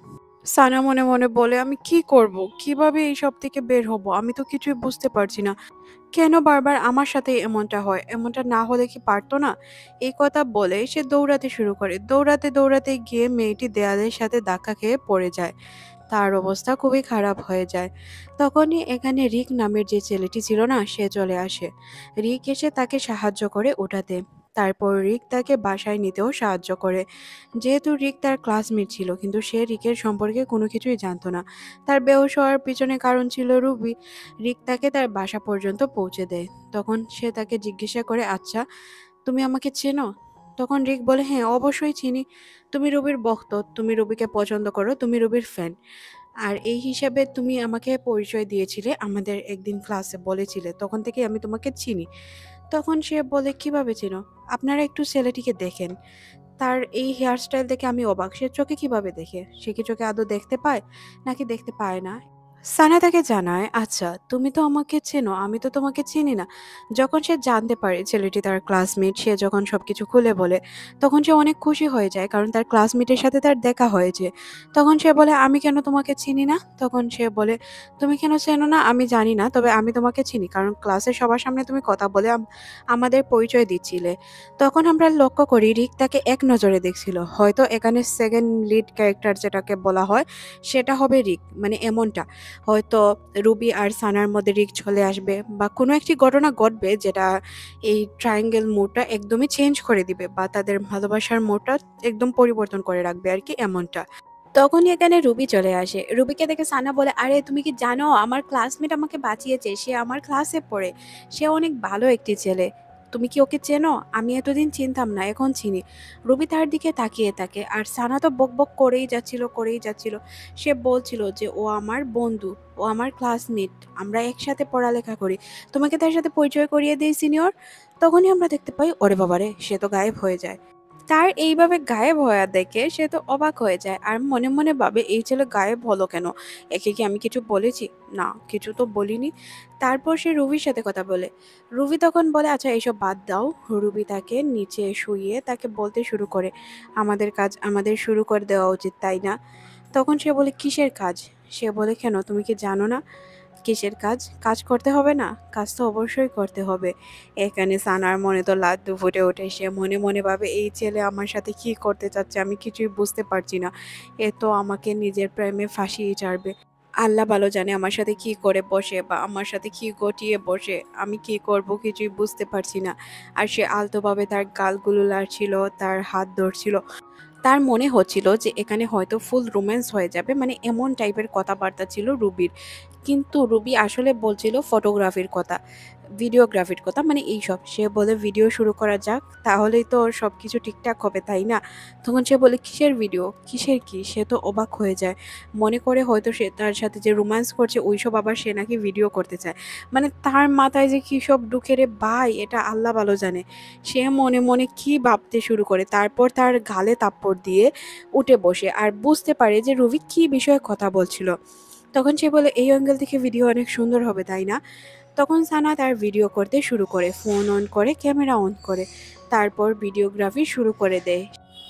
সানা মনে মনে বলে, আমি কি করব, কিভাবে এইসব থেকে বের হব? আমি তো কিছুই বুঝতে পারছি না। কেন বারবার আমার সাথে এমনটা হয়? এমনটা না হলে কি পারতো না? এই কথা বলে সে দৌড়াতে শুরু করে। দৌড়াতে দৌড়াতে গিয়ে মেয়েটি দেয়ালের সাথে ধাক্কা খেয়ে পড়ে যায়। তার অবস্থা খুবই খারাপ হয়ে যায়। তখনই এখানে রিক নামের যে ছেলেটি ছিল না, সে চলে আসে। রিক এসে তাকে সাহায্য করে ওঠাতে। তারপর রিক তাকে বাসায় নিতেও সাহায্য করে। যেহেতু রিক তার ক্লাসমেট ছিল, কিন্তু সে রিকের সম্পর্কে কোনো কিছুই জানতো না। তার বেহুশ হওয়ার পিছনে কারণ ছিল রুবি। রিক তাকে তার বাসা পর্যন্ত পৌঁছে দেয়। তখন সে তাকে জিজ্ঞাসা করে, আচ্ছা, তুমি আমাকে চেনো? তখন রিক বলে, হ্যাঁ, অবশ্যই চিনি। তুমি রুবির ভক্ত, তুমি রুবিকে পছন্দ করো, তুমি রুবির ফ্যান। আর এই হিসাবে তুমি আমাকে পরিচয় দিয়েছিলে, আমাদের একদিন ক্লাসে বলেছিলে, তখন থেকে আমি তোমাকে চিনি। তখন সে বলে, কিভাবে চিনো? আপনারা একটু ছেলেটিকে দেখেন, তার এই হেয়ার স্টাইল দেখে আমি অবাক। সে চোখে কিভাবে দেখে? সে কি চোখে আদৌ দেখতে পায় নাকি দেখতে পায় না? সানা তাকে জানায়, আচ্ছা, তুমি তো আমাকে চেনো, আমি তো তোমাকে চিনি না। যখন সে জানতে পারে ছেলেটি তার ক্লাসমেট, সে যখন সবকিছু খুলে বলে, তখন সে অনেক খুশি হয়ে যায়, কারণ তার ক্লাসমেটের সাথে তার দেখা হয়েছে। তখন সে বলে, আমি কেন তোমাকে চিনি না? তখন সে বলে, তুমি কেন চেনো না আমি জানি না, তবে আমি তোমাকে চিনি, কারণ ক্লাসে সবার সামনে তুমি কথা বলে আমাদের পরিচয় দিচ্ছিলে। তখন আমরা লক্ষ্য করি রিক তাকে এক নজরে দেখছিল। হয়তো এখানে সেকেন্ড লিড ক্যারেক্টার যেটাকে বলা হয়, সেটা হবে রিক, মানে এমনটা। হয়তো রুবি আর সানার মধ্যে রিক চলে আসবে, বা কোনো একটি ঘটনা ঘটবে যেটা এই ট্রায়াঙ্গেল মোডটা একদমই চেঞ্জ করে দিবে, বা তাদের ভালোবাসার মোডটা একদম পরিবর্তন করে রাখবে আর কি, এমনটা। তখনই এখানে রুবি চলে আসে। রুবিকে দেখে সানা বলে, আরে তুমি কি জানো, আমার ক্লাসমেট আমাকে বাঁচিয়েছে, সে আমার ক্লাসে পড়ে, সে অনেক ভালো একটি ছেলে। তুমি কি ওকে চেনো? আমি এতদিন চিনতাম না, এখন চিনি। রুবি তার দিকে তাকিয়ে থাকে, আর সানা তো বক বক করেই যাচ্ছিল করেই যাচ্ছিল। সে বলছিল যে ও আমার বন্ধু, ও আমার ক্লাসমেট, আমরা একসাথে পড়ালেখা করি, তোমাকে তার সাথে পরিচয় করিয়ে দিই সিনিয়র। তখনই আমরা দেখতে পাই, ওরে বাবারে, সে তো গায়েব হয়ে যায়। তার এইভাবে গায়েব হওয়া দেখে সে তো অবাক হয়ে যায়, আর মনে মনে ভাবে, এই ছেলে গায়েব হলো কেন? একে কি আমি কিছু বলেছি? না, কিছু তো বলিনি। তারপর সে রুবির সাথে কথা বলে। রুবি তখন বলে, আচ্ছা এইসব বাদ দাও। রুবি তাকে নিচে শুইয়ে তাকে বলতে শুরু করে, আমাদের কাজ আমাদের শুরু করে দেওয়া উচিত, তাই না? তখন সে বলে, কিসের কাজ? সে বলে, কেন, তুমি কি জানো না? কিসের কাজ? কাজ করতে হবে না? কাজ তো অবশ্যই করতে হবে। এখানে সানার মনে তো লাড্ডু ফুটে ওঠে। সে মনে মনে ভাবে, এই ছেলে আমার সাথে কি করতে চাচ্ছে, আমি কিছুই বুঝতে পারছি না। এ তো আমাকে নিজের প্রেমে ফাঁসিয়ে ছাড়বে। আল্লাহ ভালো জানে আমার সাথে কি করে বসে, বা আমার সাথে কি গটিয়ে বসে। আমি কি করব কিছুই বুঝতে পারছি না। আর সে আলতোভাবে তার গালগুলো লাড়ছিল, তার হাত ধরছিল। তার মনে হচ্ছিল যে এখানে হয়তো ফুল রোম্যান্স হয়ে যাবে, মানে এমন টাইপের কথাবার্তা ছিল রুবির। কিন্তু রুবি আসলে বলছিল ফটোগ্রাফির কথা, ভিডিওগ্রাফির কথা, মানে এইসব। সে বলে, ভিডিও শুরু করা যাক, তাহলেই তো সব কিছু ঠিকঠাক হবে, তাই না? তখন সে বলে, কিসের ভিডিও, কিসের কি? সে তো অবাক হয়ে যায়, মনে করে হয়তো সে তার সাথে যে রোম্যান্স করছে ওইসব আবার সে নাকি ভিডিও করতে চায়। মানে তার মাথায় যে কী সব ঢুকে রে ভাই, এটা আল্লাহ ভালো জানে। সে মনে মনে কি ভাবতে শুরু করে, তারপর তার গালে থাপ্পড় দিয়ে উঠে বসে, আর বুঝতে পারে যে রুবি কি বিষয়ে কথা বলছিল। তখন সে বলে, এই অ্যাঙ্গেল থেকে ভিডিও অনেক সুন্দর হবে, তাই না? তখন সানা তার ভিডিও করতে শুরু করে, ফোন অন করে, ক্যামেরা অন করে, তারপর ভিডিওগ্রাফি শুরু করে দেয়।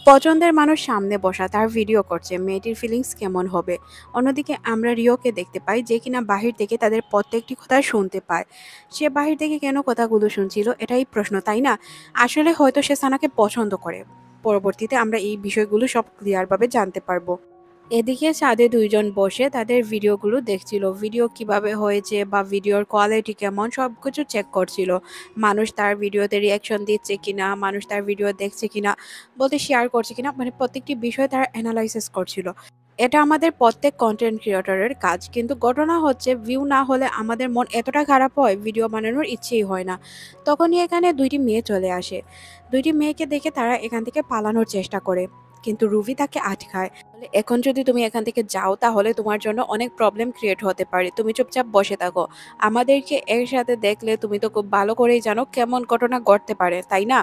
পছন্দের মানুষ সামনে বসা, তার ভিডিও করছে, মেয়েটির ফিলিংস কেমন হবে। অন্যদিকে আমরা রিওকে দেখতে পাই, যে কিনা বাহির থেকে তাদের প্রত্যেকটি কথা শুনতে পায়। সে বাহির থেকে কেন কথাগুলো শুনছিল, এটাই প্রশ্ন, তাই না? আসলে হয়তো সে সানাকে পছন্দ করে। পরবর্তীতে আমরা এই বিষয়গুলো সব ক্লিয়ারভাবে জানতে পারবো। এদিকে ছাদে দুইজন বসে তাদের ভিডিওগুলো দেখছিল, ভিডিও কিভাবে হয়েছে বা ভিডিওর কোয়ালিটি কেমন সবকিছু চেক করছিল। মানুষ তার ভিডিওতে রিয়াকশন দিচ্ছে কিনা, মানুষ তার ভিডিও দেখছে কিনা, বলতে শেয়ার করছে কিনা, মানে প্রত্যেকটি বিষয় তারা অ্যানালাইসিস করছিল। এটা আমাদের প্রত্যেক কন্টেন্ট ক্রিয়েটরের কাজ। কিন্তু ঘটনা হচ্ছে ভিউ না হলে আমাদের মন এতটা খারাপ হয়, ভিডিও বানানোর ইচ্ছেই হয় না। তখনই এখানে ২ টি মেয়ে চলে আসে। ২ টি মেয়েকে দেখে তারা এখান থেকে পালানোর চেষ্টা করে। কিন্তু রুবি তাকে আটকায়। বলে, "এখন যদি তুমি এখান থেকে যাও তাহলে তোমার জন্য অনেক প্রবলেম ক্রিয়েট হতে পারে। তুমি চুপচাপ বসে থাকো। আমাদেরকে একসাথে দেখলে তুমি তো খুব ভালো করেই জানো কেমন ঘটনা ঘটতে পারে, তাই না?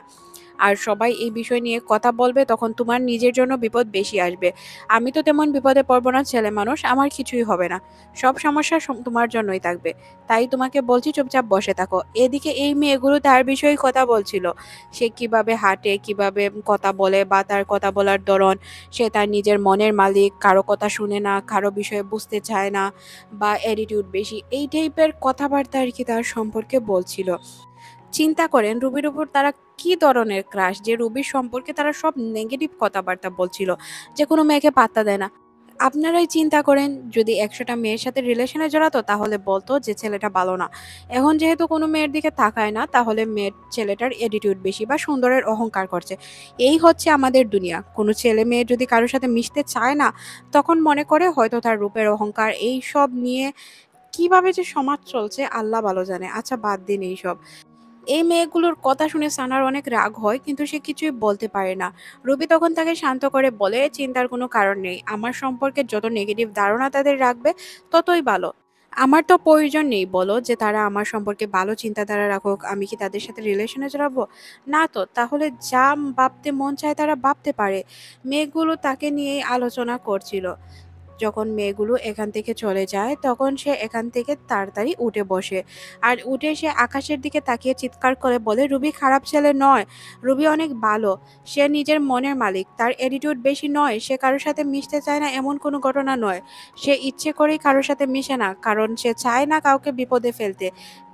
আর সবাই এই বিষয় নিয়ে কথা বলবে তখন তোমার নিজের জন্য বিপদ বেশি আসবে। আমি তো তেমন বিপদে পড়ব না, ছেলে মানুষ, আমার কিছুই হবে না। সব সমস্যা তোমার জন্যই থাকবে। তাই তোমাকে বলছি চুপচাপ বসে থাকো।" এদিকে এই মেয়েগুলো তার বিষয়ে কথা বলছিল। সে কিভাবে হাঁটে, কিভাবে কথা বলে বা তার কথা বলার ধরন, সে তার নিজের মনের মালিক, কারো কথা শুনে না, কারো বিষয়ে বুঝতে চায় না বা অ্যাটিটিউড বেশি। এই টাইপের কথাবার্তা আরকি তার সম্পর্কে বলছিল। চিন্তা করেন রুবির উপর তারা কি ধরনের ক্রাশ যে রুবির সম্পর্কে তারা সব নেগেটিভ কথাবার্তা বলছিল, যে কোনো মেয়েকে পাত্তা দেয় না। আপনারাই চিন্তা করেন যদি ১০০টা মেয়ের সাথে রিলেশনে জড়াতো তাহলে বলতো যে ছেলেটা ভালো না। এখন যেহেতু কোনো মেয়ের দিকে তাকায় না তাহলে ছেলেটার অ্যাটিটিউড বেশি বা সুন্দরের অহংকার করছে। এই হচ্ছে আমাদের দুনিয়া। কোনো ছেলে মেয়ে যদি কারোর সাথে মিশতে চায় না তখন মনে করে হয়তো তার রূপের অহংকার, এই সব নিয়ে কিভাবে যে সমাজ চলছে আল্লাহ ভালো জানে। আচ্ছা বাদ দিন এইসব। এই মেয়েগুলোর কথা শুনে সানার অনেক রাগ হয় কিন্তু সে কিছুই বলতে পারে না। রুবি তখন তাকে শান্ত করে বলে, চিন্তার কোনো কারণ নেই। আমার সম্পর্কে যত নেগেটিভ ধারণা তাদের রাখবে ততই ভালো। আমার তো প্রয়োজন নেই বলো যে তারা আমার সম্পর্কে ভালো চিন্তাধারা রাখুক, আমি কি তাদের সাথে রিলেশনে জড়াবো? না তো, তাহলে যা ভাবতে মন চায় তারা ভাবতে পারে। মেয়েগুলো তাকে নিয়েই আলোচনা করছিল। যখন মেয়েগুলো এখান থেকে চলে যায় তখন সে এখান থেকে তাড়াতাড়ি উঠে বসে। আর উঠে সে আকাশের দিকে তাকিয়ে চিৎকার করে বলে, রুবি খারাপ ছেলে নয়, রুবি অনেক ভালো। সে নিজের মনের মালিক, তার অ্যাটিটিউড বেশি নয়, সে কারোর সাথে মিশতে চায় না এমন কোনো ঘটনা নয়। সে ইচ্ছে করেই কারোর সাথে মিশে না কারণ সে চায় না কাউকে বিপদে ফেলতে।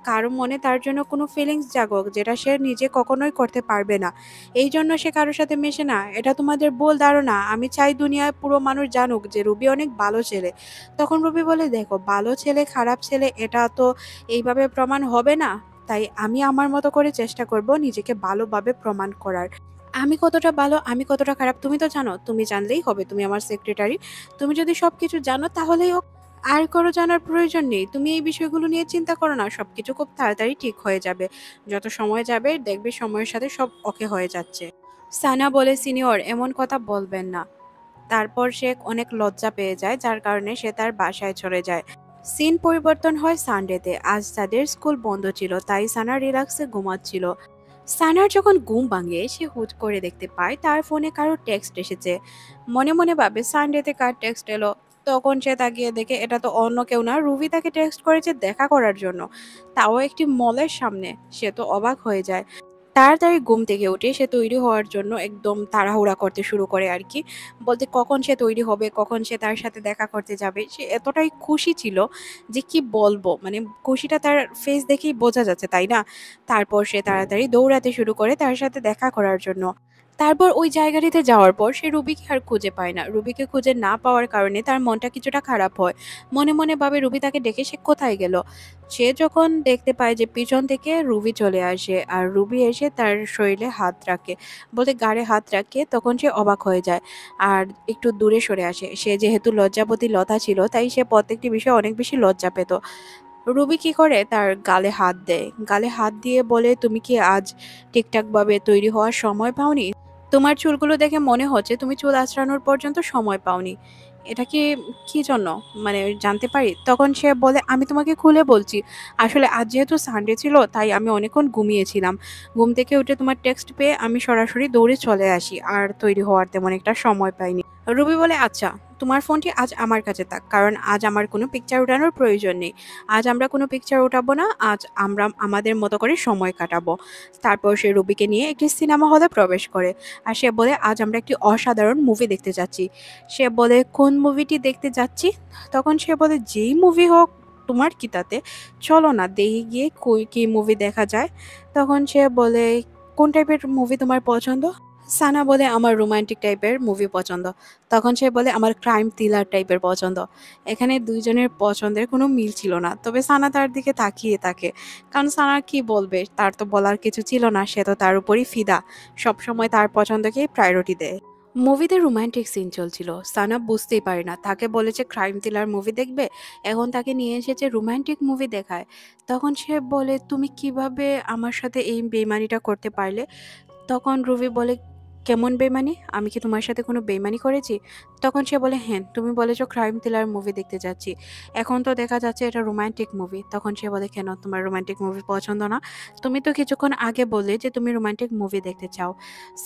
কারো মনে তার জন্য কোনো ফিলিংস জাগুক যেটা সে নিজে কখনোই করতে পারবে না, এই জন্য সে কারোর সাথে মেশে না। এটা তোমাদের ভুল ধারণা। আমি চাই দুনিয়ায় পুরো মানুষ জানুক যে রুবি অনেক ভালো ছেলে। তখন রুবি বলে, দেখো ভালো ছেলে খারাপ ছেলে এটা তো এইভাবে প্রমাণ হবে না। তাই আমি আমার মতো করে চেষ্টা করব নিজেকে ভালোভাবে প্রমাণ করার। আমি কতটা ভালো আমি কতটা খারাপ তুমি তো জানো, তুমি জানলেই হবে, তুমি আমার সেক্রেটারি। তুমি যদি সবকিছু জানো তাহলেই হোক। আর কারো জানার প্রয়োজন নেই। তুমি এই বিষয়গুলো নিয়ে চিন্তা করো না, সবকিছু খুব তাড়াতাড়ি ঠিক হয়ে যাবে। যত সময় যাবে দেখবে সময়ের সাথে সব ওকে হয়ে যাচ্ছে। সানা বলে, সিনিয়র এমন কথা বলবেন না। তারপর সে অনেক লজ্জা পেয়ে যায় যার কারণে সে তার বাসায় চলে যায়। সিন পরিবর্তন হয় সানডেতে। আজ তাদের স্কুল বন্ধ ছিল তাই সানা রিল্যাক্সে ঘুমাচ্ছিল। সানার যখন ঘুম ভাঙে সে হুট করে দেখতে পায় তার ফোনে কারো টেক্সট এসেছে। মনে মনে ভাবে সানডেতে কার টেক্সট এলো। তখন সে তাকিয়ে দেখে এটা তো অন্য কেউ না, রুবি তাকে টেক্সট করেছে দেখা করার জন্য, তাও একটি মলের সামনে। সে তো অবাক হয়ে যায়। তাড়াতাড়ি ঘুম থেকে উঠে সে তৈরি হওয়ার জন্য একদম তাড়াহুড়া করতে শুরু করে আর কি। বলতে কখন সে তৈরি হবে, কখন সে তার সাথে দেখা করতে যাবে। সে এতটাই খুশি ছিল যে কি বলবো, মানে খুশিটা তার ফেস দেখেই বোঝা যাচ্ছে, তাই না? তারপর সে তাড়াতাড়ি দৌড়াতে শুরু করে তার সাথে দেখা করার জন্য। তারপর ওই জায়গাটিতে যাওয়ার পর সে রুবিকে আর খুঁজে পায় না। রুবিকে খুঁজে না পাওয়ার কারণে তার মনটা কিছুটা খারাপ হয়। মনে মনে ভাবে রুবি তাকে ডেকে সে কোথায় গেল। সে যখন দেখতে পায় যে পিছন থেকে রুবি চলে আসে আর রুবি এসে তার শরীরে হাত রাখে, বলতে গাড়ে হাত রাখে, তখন সে অবাক হয়ে যায় আর একটু দূরে সরে আসে। সে যেহেতু লজ্জাবতী লতা ছিল তাই সে প্রত্যেকটি বিষয়ে অনেক বেশি লজ্জা পেত। রুবি কি করে তার গালে হাত দেয়, গালে হাত দিয়ে বলে, তুমি কি আজ ঠিকঠাক ভাবে তৈরি হওয়ার সময় পাওনি? তোমার চুলগুলো দেখে মনে হচ্ছে তুমি চুল আঁচড়ানোর পর্যন্ত সময় পাওনি। এটা কি কি জন্য, মানে জানতে পারি? তখন সে বলে, আমি তোমাকে খুলে বলছি। আসলে আজ যেহেতু সানডে ছিল তাই আমি অনেকক্ষণ ঘুমিয়েছিলাম। ঘুম থেকে উঠে তোমার টেক্সট পেয়ে আমি সরাসরি দৌড়ে চলে আসি আর তৈরি হওয়ার তেমন একটা সময় পাইনি। রুবি বলে, আচ্ছা তোমার ফোনটি আজ আমার কাছে থাক, কারণ আজ আমার কোনো পিকচার ওঠানোর প্রয়োজন নেই। আজ আমরা কোনো পিকচার ওঠাবো না, আজ আমরা আমাদের মতো করে সময় কাটাবো। তারপর সে রুবিকে নিয়ে একটি সিনেমা হলে প্রবেশ করে। আর সে বলে, আজ আমরা একটি অসাধারণ মুভি দেখতে যাচ্ছি। সে বলে, কোন মুভিটি দেখতে যাচ্ছি? তখন সে বলে, যেই মুভি হোক, তোমার কি তাতে? চলো না দেখে গিয়ে কি মুভি দেখা যায়। তখন সে বলে, কোন টাইপের মুভি তোমার পছন্দ? সানা বলে, আমার রোমান্টিক টাইপের মুভি পছন্দ। তখন সে বলে, আমার ক্রাইম থ্রিলার টাইপের পছন্দ। এখানে দুইজনের পছন্দের কোনো মিল ছিল না, তবে সানা তার দিকে তাকিয়ে থাকে। কারণ সানা কি বলবে, তার তো বলার কিছু ছিল না, সে তো তার উপরই ফিদা, সবসময় তার পছন্দকেই প্রায়োরিটি দেয়। মুভিতে রোমান্টিক সিন চলছিল। সানা বুঝতেই পারে না। তাকে বলেছে ক্রাইম থ্রিলার মুভি দেখবে। এখন তাকে নিয়ে এসেছে রোমান্টিক মুভি দেখায়। তখন সে বলে, "তুমি কিভাবে আমার সাথে এই বেইমানিটা করতে পারলে?" তখন রুবি বলে, "কেমন বেইমানি? আমি কি তোমার সাথে কোনো বেইমানি করেছি?" তখন সে বলে, "হ্যাঁ, তুমি বলেছ ক্রাইম থ্রিলার মুভি দেখতে যাচ্ছি। এখন তো দেখা যাচ্ছে এটা রোমান্টিক মুভি।" তখন সে বলে, "কেন তোমার রোমান্টিক মুভি পছন্দ না? তুমি তো কিছুক্ষণ আগে বললে যে তুমি রোমান্টিক মুভি দেখতে চাও।"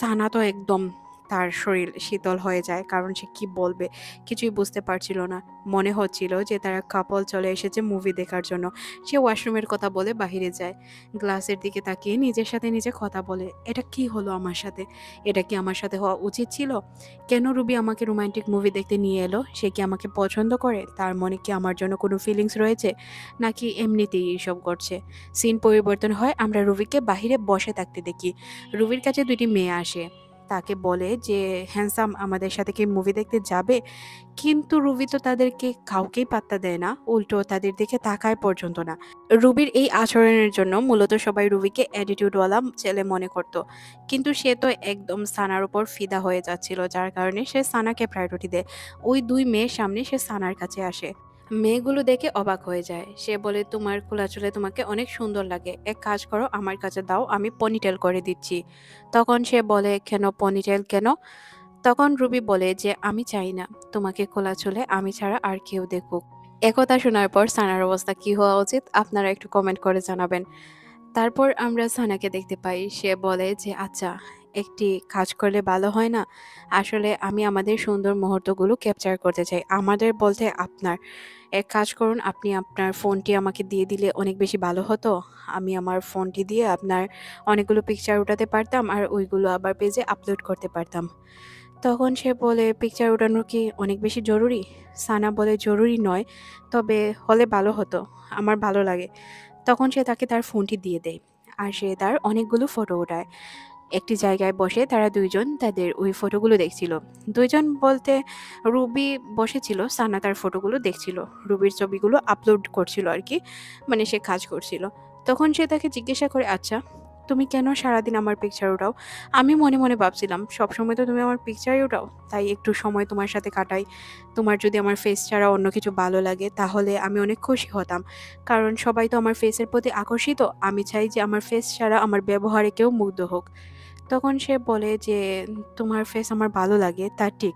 সানা তো একদম তার শরীর শীতল হয়ে যায়, কারণ সে কি বলবে কিছুই বুঝতে পারছিল না। মনে হচ্ছিল যে তারা কাপল চলে এসেছে মুভি দেখার জন্য। সে ওয়াশরুমের কথা বলে বাহিরে যায়। গ্লাসের দিকে তাকিয়ে নিজের সাথে নিজে কথা বলে, এটা কি হলো আমার সাথে? এটা কি আমার সাথে হওয়া উচিত ছিল? কেন রুবি আমাকে রোমান্টিক মুভি দেখতে নিয়ে এলো? সে কি আমাকে পছন্দ করে? তার মনে কি আমার জন্য কোনো ফিলিংস রয়েছে, নাকি এমনিতেই এইসব করছে? সিন পরিবর্তন হয়, আমরা রুবিকে বাহিরে বসে থাকতে দেখি। রুবির কাছে দুইটি মেয়ে আসে। তাকে বলে যে হ্যান্ডসাম আমাদের সাথে কি মুভি দেখতে যাবে? কিন্তু রুবি তো তাদেরকে কাউকেই পাত্তা দেয় না, উল্টো তাদের দিকে তাকায় পর্যন্ত না। রুবির এই আচরণের জন্য মূলত সবাই রুবিকে অ্যাটিটিউডওয়ালা ছেলে মনে করত। কিন্তু সে তো একদম সানার উপর ফিদা হয়ে যাচ্ছিল, যার কারণে সে সানাকে প্রায়োরিটি দেয়। ওই দুই মেয়ের সামনে সে সানার কাছে আসে। মেয়েগুলো দেখে অবাক হয়ে যায়। সে বলে, "তোমার খোলা চুলে তোমাকে অনেক সুন্দর লাগে। এক কাজ করো, আমার কাছে দাও, আমি পনিটেল করে দিচ্ছি।" তখন সে বলে, "কেন পনিটেল কেন?" তখন রুবি বলে যে, "আমি চাই না তোমাকে খোলা চুলে আমি ছাড়া আর কেউ দেখুক।" একথা শোনার পর সানার অবস্থা কি হওয়া উচিত আপনারা একটু কমেন্ট করে জানাবেন। তারপর আমরা সানাকে দেখতে পাই। সে বলে যে, "আচ্ছা, একটি কাজ করলে ভালো হয় না? আসলে আমি আমাদের সুন্দর মুহূর্তগুলো ক্যাপচার করতে চাই। আমাদের বলতে আপনার। এক কাজ করুন, আপনি আপনার ফোনটি আমাকে দিয়ে দিলে অনেক বেশি ভালো হতো। আমি আমার ফোনটি দিয়ে আপনার অনেকগুলো পিকচার উঠাতে পারতাম আর ওইগুলো আবার পেজে আপলোড করতে পারতাম।" তখন সে বলে, "পিকচার ওঠানো কি অনেক বেশি জরুরি?" সানা বলে, "জরুরি নয়, তবে হলে ভালো হতো। আমার ভালো লাগে।" তখন সে তাকে তার ফোনটি দিয়ে দেয়। আর সে তার অনেকগুলো ফটো ওঠায়। একটি জায়গায় বসে তারা ২ জন তাদের ওই ফটোগুলো দেখছিল। ২ জন বলতে রুবি বসেছিল, সানা তার ফটোগুলো দেখছিল। রুবির ছবিগুলো আপলোড করছিল আরকি। মানে সে কাজ করছিল। তখন সে তাকে জিজ্ঞাসা করে, "আচ্ছা, তুমি কেন সারাদিন আমার পিকচার ওঠাও?" আমি মনে, মনে ভাবছিলাম, সবসময় তো তুমি আমার পিকচারই ওঠাও। তাই একটু সময় তোমার সাথে কাটাই। তোমার যদি আমার ফেস ছাড়া অন্য কিছু ভালো লাগে তাহলে আমি অনেক খুশি হতাম। কারণ সবাই তো আমার ফেসের প্রতি আকর্ষিত। আমি চাই যে আমার ফেস ছাড়া আমার ব্যবহারে কেউ মুগ্ধ হোক। তখন সে বলে যে, "তোমার ফেস আমার ভালো লাগে, তা ঠিক।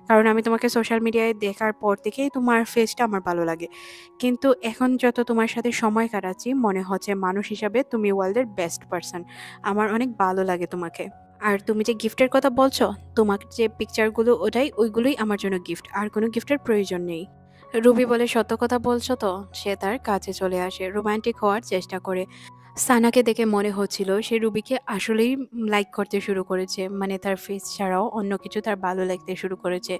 কারণ আমি তোমাকে সোশ্যাল মিডিয়ায় দেখার পর থেকেই তোমার ফেসটা আমার ভালো লাগে। কিন্তু এখন যত তোমার সাথে সময় কাটাচ্ছি, মনে হচ্ছে মানুষ হিসাবে তুমি ওয়ার্ল্ডের বেস্ট পারসন। আমার অনেক ভালো লাগে তোমাকে। আর তুমি যে গিফটের কথা বলছো, তোমার যে পিকচারগুলো ওঠাই, ওইগুলোই আমার জন্য গিফট। আর কোনো গিফটের প্রয়োজন নেই।" রুবি বলে, "সত্য কথা বলছো তো?" সে তার কাছে চলে আসে, রোমান্টিক হওয়ার চেষ্টা করে। সানাকে দেখে মনে হচ্ছিল সে রুবিকে আসলেই লাইক করতে শুরু করেছে। মানে তার ফেস ছাড়াও অন্য কিছু তার ভালো লাগতে শুরু করেছে।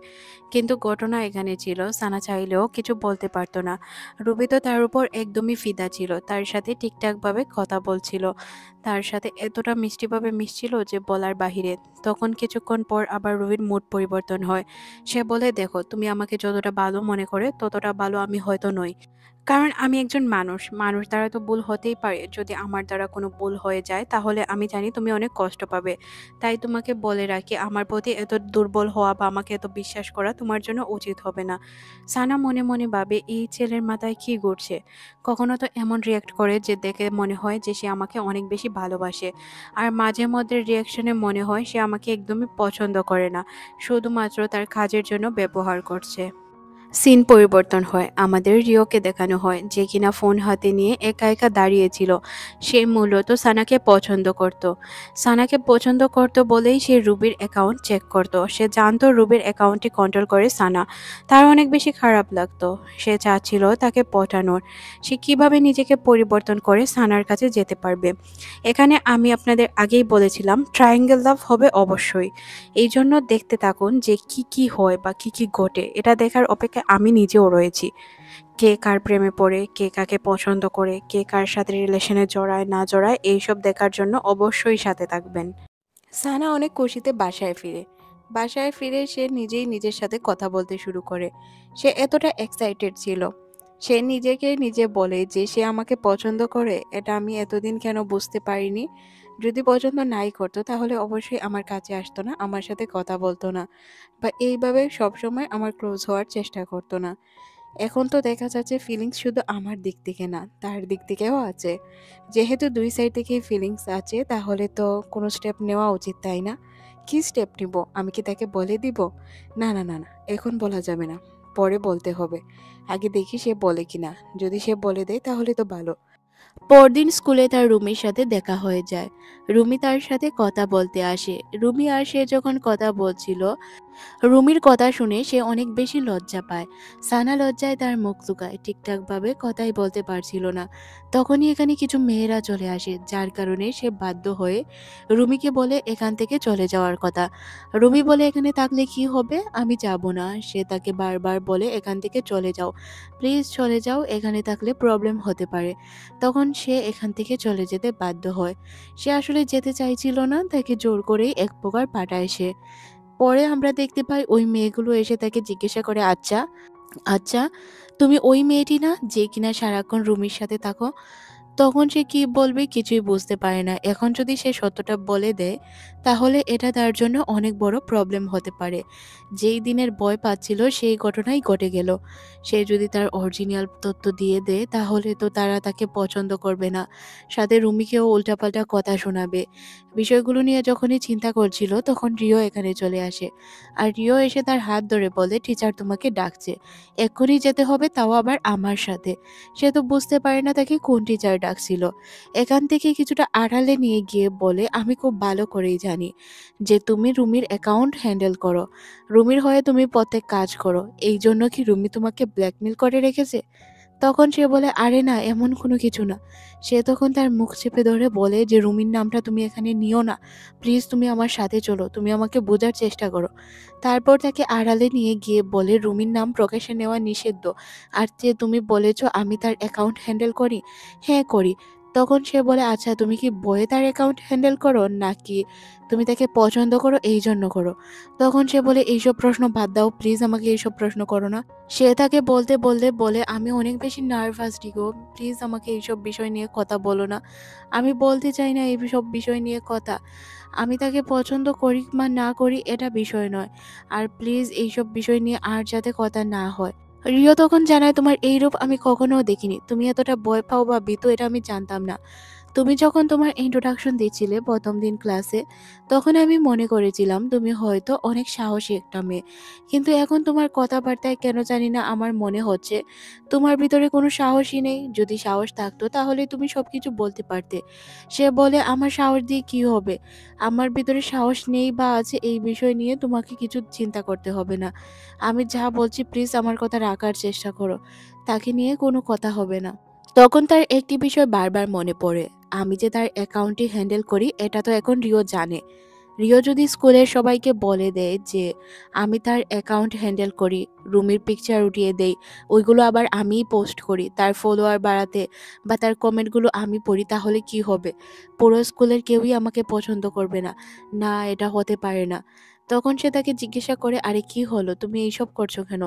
কিন্তু ঘটনা এখানে ছিল, সানা চাইলেও কিছু বলতে পারত না। রুবি তো তার উপর একদমই ফিদা ছিল। তার সাথে ঠিকঠাকভাবে কথা বলছিল। তার সাথে এতটা মিষ্টিভাবে মিশছিল যে বলার বাহিরে। তখন কিছুক্ষণ পর আবার রুবির মুড পরিবর্তন হয়। সে বলে, "দেখো, তুমি আমাকে যতটা ভালো মনে করে ততটা ভালো আমি হয়তো নই। কারণ আমি একজন মানুষ। মানুষ দ্বারা তো ভুল হতেই পারে। যদি আমার দ্বারা কোনো ভুল হয়ে যায় তাহলে আমি জানি তুমি অনেক কষ্ট পাবে। তাই তোমাকে বলে রাখি, আমার প্রতি এত দুর্বল হওয়া বা আমাকে এত বিশ্বাস করা তোমার জন্য উচিত হবে না।" সানা মনে, মনে ভাবে এই ছেলের মাথায় কি ঘুরছে? কখনো তো এমন রিঅ্যাক্ট করে যে দেখে মনে হয় যে সে আমাকে অনেক বেশি ভালোবাসে। আর মাঝে মধ্যে রিঅ্যাকশনে মনে হয় সে আমাকে একদমই পছন্দ করে না। শুধুমাত্র তার কাজের জন্য ব্যবহার করছে। সিন পরিবর্তন হয়। আমাদের রিওকে দেখানো হয় যে কিনা ফোন হাতে নিয়ে একা একা দাঁড়িয়েছিল। সে মূলত সানাকে পছন্দ করত। সানাকে পছন্দ করত বলেই সে রুবির অ্যাকাউন্ট চেক করত। সে জানতো রুবির অ্যাকাউন্টটি কন্ট্রোল করে সানা। তার অনেক বেশি খারাপ লাগতো। সে চাচ্ছিল তাকে পটানোর। সে কিভাবে নিজেকে পরিবর্তন করে সানার কাছে যেতে পারবে। এখানে আমি আপনাদের আগেই বলেছিলাম ট্রায়াঙ্গেল লাভ হবে অবশ্যই। এই জন্য দেখতে থাকুন যে কি কি হয় বা কি কি ঘটে। এটা দেখার অপেক্ষায় আমি নিজেও রয়েছি। কে কার প্রেমে পড়ে, কে কাকে পছন্দ করে, কে কার সাথে রিলেশনে জড়ায় না জড়ায়, এইসব দেখার জন্য অবশ্যই সাথে থাকবেন। সানা অনেক খুশিতে বাসায় ফিরে। বাসায় ফিরে সে নিজেই নিজের সাথে কথা বলতে শুরু করে। সে এতটা এক্সাইটেড ছিল। সে নিজেকে নিজে বলে যে সে আমাকে পছন্দ করে, এটা আমি এতদিন কেন বুঝতে পারিনি। যদি পছন্দ নাই করতো তাহলে অবশ্যই আমার কাছে আসতো না, আমার সাথে কথা বলতো না, বা এইভাবে সবসময় আমার ক্লোজ হওয়ার চেষ্টা করতো না। এখন তো দেখা যাচ্ছে ফিলিংস শুধু আমার দিক থেকে না, তার দিক থেকেও আছে। যেহেতু দুই সাইড থেকেই ফিলিংস আছে, তাহলে তো কোনো স্টেপ নেওয়া উচিত, তাই না? কি স্টেপ নিব? আমি কি তাকে বলে দিব? না না না না, এখন বলা যাবে না, পরে বলতে হবে। আগে দেখি সে বলে কিনা। যদি সে বলে দেয় তাহলে তো ভালো। পরদিন স্কুলে তার রুমির সাথে দেখা হয়ে যায়। রুমি তার সাথে কথা বলতে আসে। রুমি আর সে যখন কথা বলছিল, রুমির কথা শুনে সে অনেক বেশি লজ্জা পায়। সানা লজ্জায় তার মুখ লুকায়, ঠিকঠাকভাবে কথাই বলতে পারছিল না। তখনই এখানে কিছু মেয়েরা চলে আসে, যার কারণে সে বাধ্য হয়ে রুমিকে বলে এখান থেকে চলে যাওয়ার কথা। রুমি বলে এখানে থাকলে কি হবে, আমি যাব না। সে তাকে বারবার বলে এখান থেকে চলে যাও, প্লিজ চলে যাও, এখানে থাকলে প্রবলেম হতে পারে। তখন সে এখান থেকে চলে যেতে বাধ্য হয়। সে আসলে যেতে চাইছিল না, তাকে জোর করেই এক প্রকার পাঠায় সে। পরে আমরা দেখতে পাই ওই মেয়েগুলো এসে তাকে জিজ্ঞাসা করে, আচ্ছা আচ্ছা, তুমি ওই মেয়েটি না যে কিনা সারাক্ষণ রুমির সাথে থাকো? তখন সে কি বলবে কিছুই বুঝতে পারে না। এখন যদি সে সত্যটা বলে দেয়, তাহলে এটা তার জন্য অনেক বড় প্রবলেম হতে পারে। যেই দিনের ভয় পাচ্ছিল সেই ঘটনাই ঘটে গেল। সে যদি তার অরিজিনাল তথ্য দিয়ে দেয়, তাহলে তো তারা তাকে পছন্দ করবে না, সাথে রুমিকেও উল্টাপাল্টা কথা শোনাবে। বিষয়গুলো নিয়ে যখনই চিন্তা করছিল, তখন রিও এখানে চলে আসে। আর রিও এসে তার হাত ধরে বলে, টিচার তোমাকে ডাকছে, এক্ষুনি যেতে হবে, তাও আবার আমার সাথে। সে তো বুঝতে পারে না তাকে কোন টিচার ডাকছিল। এখান থেকে কিছুটা আড়ালে নিয়ে গিয়ে বলে, আমি খুব ভালো করেই জানি যে তুমি রুমির অ্যাকাউন্ট হ্যান্ডেল করো, রুমির হয়ে তুমি প্রত্যেক কাজ করো, এই জন্য কি রুমি তোমাকে ব্ল্যাকমেল করে রেখেছে? তখন সে বলে, আরে না, এমন কোনো কিছু না। সে তখন তার মুখ চেপে ধরে বলে যে রুমির নামটা তুমি এখানে নিও না, প্লিজ তুমি আমার সাথে চলো, তুমি আমাকে বোঝার চেষ্টা করো। তারপর তাকে আড়ালে নিয়ে গিয়ে বলে, রুমির নাম প্রকাশে নেওয়া নিষিদ্ধ। আর যে তুমি বলেছো আমি তার অ্যাকাউন্ট হ্যান্ডেল করি, হ্যাঁ করি। তখন সে বলে, আচ্ছা তুমি কি বয়ে তার অ্যাকাউন্ট হ্যান্ডেল করো, নাকি তুমি তাকে পছন্দ করো এই জন্য করো? তখন সে বলে, এইসব প্রশ্ন বাদ দাও, প্লিজ আমাকে এইসব প্রশ্ন করো না। সে তাকে বলতে বলতে বলে, আমি অনেক বেশি নার্ভাস ডিগো, প্লিজ আমাকে এইসব বিষয় নিয়ে কথা বলো না। আমি বলতে চাই না এইসব বিষয় নিয়ে কথা। আমি তাকে পছন্দ করি বা না করি এটা বিষয় নয়। আর প্লিজ এইসব বিষয় নিয়ে আর যাতে কথা না হয়। রিও তখন জানায়, তোমার এই রূপ আমি কখনো দেখিনি, তুমি এতটা ভয় পাও বা ভীতু এটা আমি জানতাম না। তুমি যখন তোমার ইন্ট্রোডাকশন দিচ্ছিলে প্রথম দিন ক্লাসে, তখন আমি মনে করেছিলাম তুমি হয়তো অনেক সাহসী একটা মেয়ে। কিন্তু এখন তোমার কথাবার্তায় কেন জানি না আমার মনে হচ্ছে তোমার ভিতরে কোনো সাহসই নেই। যদি সাহস থাকতো তাহলে তুমি সবকিছু বলতে পারতে। সে বলে, আমার সাহস দিয়ে কি হবে? আমার ভিতরে সাহস নেই বা আছে এই বিষয় নিয়ে তোমাকে কিছু চিন্তা করতে হবে না। আমি যা বলছি প্লিজ আমার কথা রাখার চেষ্টা করো। তাকে নিয়ে কোনো কথা হবে না। তখন তার একটি বিষয় বারবার মনে পড়ে। আমি যে তার অ্যাকাউন্টটি হ্যান্ডেল করি এটা তো এখন রিও জানে। রিও যদি স্কুলের সবাইকে বলে দেয় যে আমি তার অ্যাকাউন্ট হ্যান্ডেল করি, রুমির পিকচার উঠিয়ে দেই, ওইগুলো আবার আমিই পোস্ট করি, তার ফলোয়ার বাড়াতে বা তার কমেন্টগুলো আমি পড়ি, তাহলে কি হবে? পুরো স্কুলের কেউই আমাকে পছন্দ করবে না। না, এটা হতে পারে না। তখন সে তাকে জিজ্ঞাসা করে, আরে কি হলো, তুমি এইসব করছো কেন?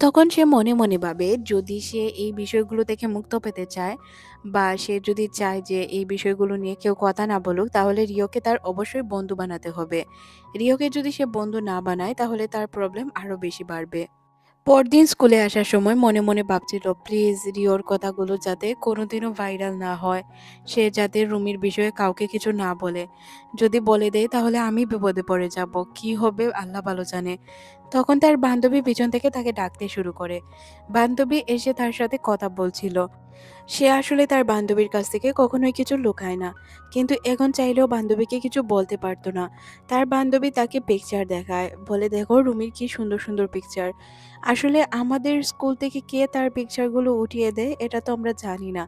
তখন সে মনে মনে ভাবে, যদি সে এই বিষয়গুলো থেকে মুক্ত পেতে চায়, বা সে যদি চায় যে এই বিষয়গুলো নিয়ে কেউ কথা না বলুক, তাহলে রিওকে তার অবশ্যই বন্ধু বানাতে হবে। রিওকে যদি সে বন্ধু না বানায় তাহলে তার প্রবলেম আরো বেশি বাড়বে। পরদিন স্কুলে আসার সময় মনে মনে ভাবছিল, প্লিজ রিওর কথাগুলো যাতে কোনোদিনও ভাইরাল না হয়, সে যাতে রুমির বিষয়ে কাউকে কিছু না বলে। যদি বলে দেয় তাহলে আমি বিপদে পড়ে যাব, কি হবে আল্লাহ ভালো জানে। তখন তার বান্ধবী পিছন থেকে তাকে ডাকতে শুরু করে। বান্ধবী এসে তার সাথে কথা বলছিল। সে আসলে তার বান্ধবীর কাছ থেকে কখনোই কিছু লুকায় না, কিন্তু এখন চাইলেও বান্ধবীকে কিছু বলতে পারতো না। তার বান্ধবী তাকে পিকচার দেখায়, বলে, দেখো রুমির কি সুন্দর সুন্দর পিকচার। আসলে আমাদের স্কুল থেকে কে তার পিকচারগুলো উঠিয়ে দেয় এটা তো আমরা জানি না।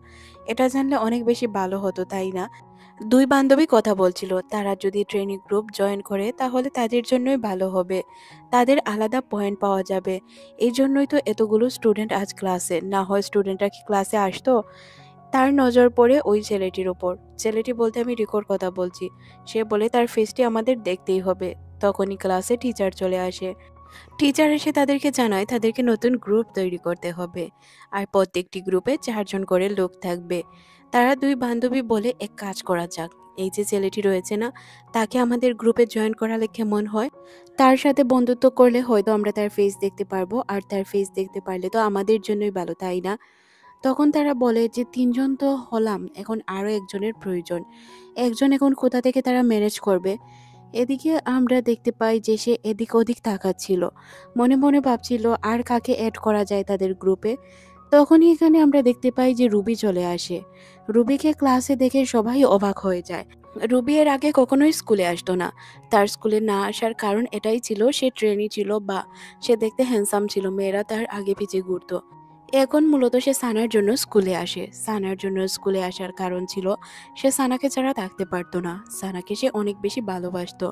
এটা জানলে অনেক বেশি ভালো হতো, তাই না? দুই বান্ধবী কথা বলছিল, তারা যদি ট্রেনিং গ্রুপ জয়েন করে তাহলে তাদের জন্যই ভালো হবে, তাদের আলাদা পয়েন্ট পাওয়া যাবে। এই জন্যই তো এতগুলো স্টুডেন্ট আজ ক্লাসে, না হয় স্টুডেন্টরা কি ক্লাসে আসতো? তার নজর পড়ে ওই ছেলেটির ওপর। ছেলেটি বলতে আমি রিকোর কথা বলছি। সে বলে, তার ফেসটি আমাদের দেখতেই হবে। তখনই ক্লাসে টিচার চলে আসে। টিচার এসে তাদেরকে জানায় তাদেরকে নতুন গ্রুপ তৈরি করতে হবে, আর প্রত্যেকটি গ্রুপে 4 জন করে লোক থাকবে। তারা দুই বান্ধবী বলে, এক কাজ করা যাক, এই যে ছেলেটি রয়েছে না, তাকে আমাদের গ্রুপে জয়েন করালে কেমন হয়? তার সাথে বন্ধুত্ব করলে হয়তো আমরা তার ফেস দেখতে পারবো, আর তার ফেস দেখতে পারলে তো আমাদের জন্যই ভালো, তাই না? তখন তারা বলে যে ৩ জন তো হলাম, এখন আরও একজনের প্রয়োজন। একজন এখন কোথা থেকে তারা ম্যানেজ করবে? এদিকে আমরা দেখতে পাই যে সে এদিক ওদিক তাকাচ্ছিল। মনে মনে ভাবছিল আর কাকে এড করা যায় তাদের গ্রুপে। তখনই এখানে আমরা দেখতে পাই যে রুবি চলে আসে। রুবিকে ক্লাসে দেখে সবাই অবাক হয়ে যায়। রুবি এর আগে কখনোই স্কুলে আসতো না। তার স্কুলে না আসার কারণ এটাই ছিল, সে ট্রেনি ছিল বা সে দেখতে হ্যান্ডসাম ছিল, মেয়েরা তার আগে পিছে ঘুরতো। এখন মূলত সে সানার জন্য স্কুলে আসে। সানার জন্য স্কুলে আসার কারণ ছিল সে সানাকে ছাড়া থাকতে পারতো না। সানাকে সে অনেক বেশি ভালোবাসতো।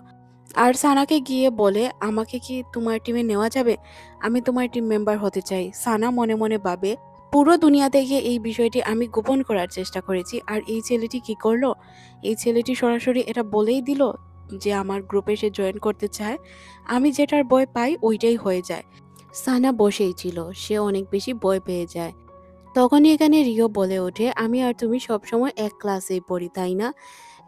আর সানাকে গিয়ে বলে, আমাকে কি তোমার টিমে নেওয়া যাবে? আমি তোমার টিম মেম্বার হতে চাই। সানা মনে মনে ভাবে, পুরো দুনিয়া থেকে এই বিষয়টি আমি গোপন করার চেষ্টা করেছি, আর এই ছেলেটি কি করলো? এই ছেলেটি সরাসরি এটা বলেই দিল যে আমার গ্রুপে সে জয়েন করতে চায়। আমি যেটার ভয় পাই ওইটাই হয়ে যায়। সানা বসেই ছিল, সে অনেক বেশি ভয় পেয়ে যায়। তখনই এখানে রিও বলে ওঠে, আমি আর তুমি সবসময় এক ক্লাসেই পড়ি, তাই না?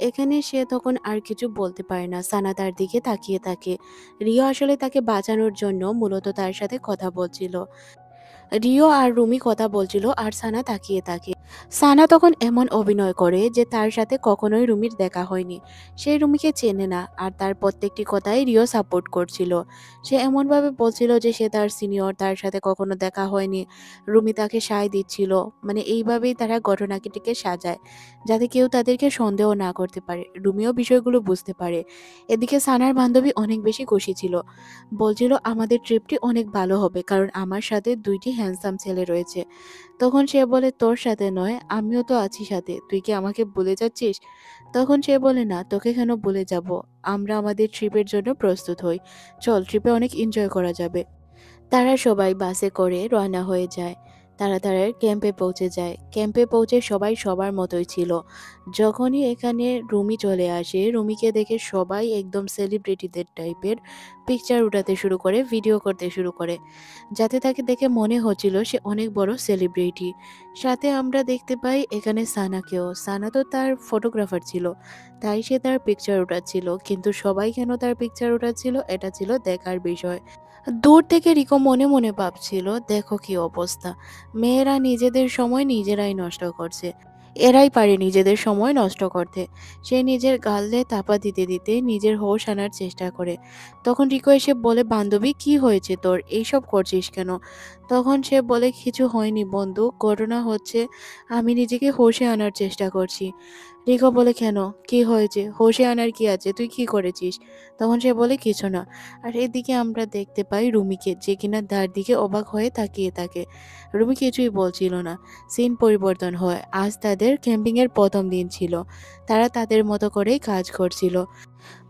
এখানে সে তখন আর কিছু বলতে পারে না। সানা তার দিকে তাকিয়ে থাকে। রিও আসলে তাকে বাঁচানোর জন্য মূলত তার সাথে কথা বলছিল। রিও আর রুমি কথা বলছিল আর সানা তাকিয়ে থাকে। সানা তখন এমন অভিনয় করে যে তার সাথে কখনোই রুমির দেখা হয়নি। সে রুমিকে চেনে না, আর তার প্রত্যেকটি কথাই রিও সাপোর্ট করছিল। সে এমনভাবে বলছিল যে সে তার সিনিয়র, তার সাথে কখনো দেখা হয়নি। রুমি তাকে সায় দিচ্ছিল। মানে এইভাবেই তারা ঘটনাটিকে সাজায়, যাতে কেউ তাদেরকে সন্দেহ না করতে পারে। রুমিও বিষয়গুলো বুঝতে পারে। এদিকে সানার বান্ধবী অনেক বেশি খুশি ছিল। বলছিল আমাদের ট্রিপটি অনেক ভালো হবে, কারণ আমার সাথে ২টি হ্যান্ডসাম ছেলে রয়েছে। তখন সে বলে, তোর সাথে নয়, আমিও তো আছি সাথে, তুই কি আমাকে ভুলে যাচ্ছিস? তখন সে বলে, না, তোকে কেন ভুলে যাব? আমরা আমাদের ট্রিপের জন্য প্রস্তুত হই। চল, ট্রিপে অনেক এনজয় করা যাবে। তারা সবাই বাসে করে রওনা হয়ে যায়। তারা তাদের ক্যাম্পে পৌঁছে যায়। ক্যাম্পে পৌঁছে সবাই সবার মতোই ছিল। যখনই এখানে রুমি চলে আসে, রুমিকে দেখে সবাই একদম সেলিব্রিটিদের টাইপের পিকচার উঠাতে শুরু করে, ভিডিও করতে শুরু করে। যাতে তাকে দেখে মনে হচ্ছিল সে অনেক বড় সেলিব্রিটি। সাথে আমরা দেখতে পাই এখানে সানাকেও। সানা তো তার ফটোগ্রাফার ছিল, তাই সে তার পিকচার উঠাচ্ছিল। কিন্তু সবাই কেন তার পিকচার উঠাচ্ছিল, এটা ছিল দেখার বিষয়। দূর থেকে রিকো মনে মনে ভাবছিল, দেখো কি অবস্থা, মেয়েরা নিজেদের সময় নিজেরাই নষ্ট করছে। এরাই পারে নিজেদের সময় নষ্ট করতে। সে নিজের গালে থাপা দিতে দিতে নিজের হোশ আনার চেষ্টা করে। তখন রিকো এসে বলে, বান্ধবী কি হয়েছে তোর, এইসব করছিস কেন? তখন সে বলে, কিছু হয়নি বন্ধু, ঘটনা হচ্ছে আমি নিজেকে হোশে আনার চেষ্টা করছি। রিকো বলে, কেন, কি হয়েছে? হোশে আনার কি আছে, তুই কি করেছিস? তখন সে বলে, কিছু না। আর এদিকে আমরা দেখতে পাই রুমিকে, যে কিনা তার দিকে অবাক হয়ে তাকিয়ে থাকে। রুমি কিছুই বলছিল না। সিন পরিবর্তন হয়। আজ তাদের ক্যাম্পিংয়ের প্রথম দিন ছিল। তারা তাদের মতো করেই কাজ করছিল।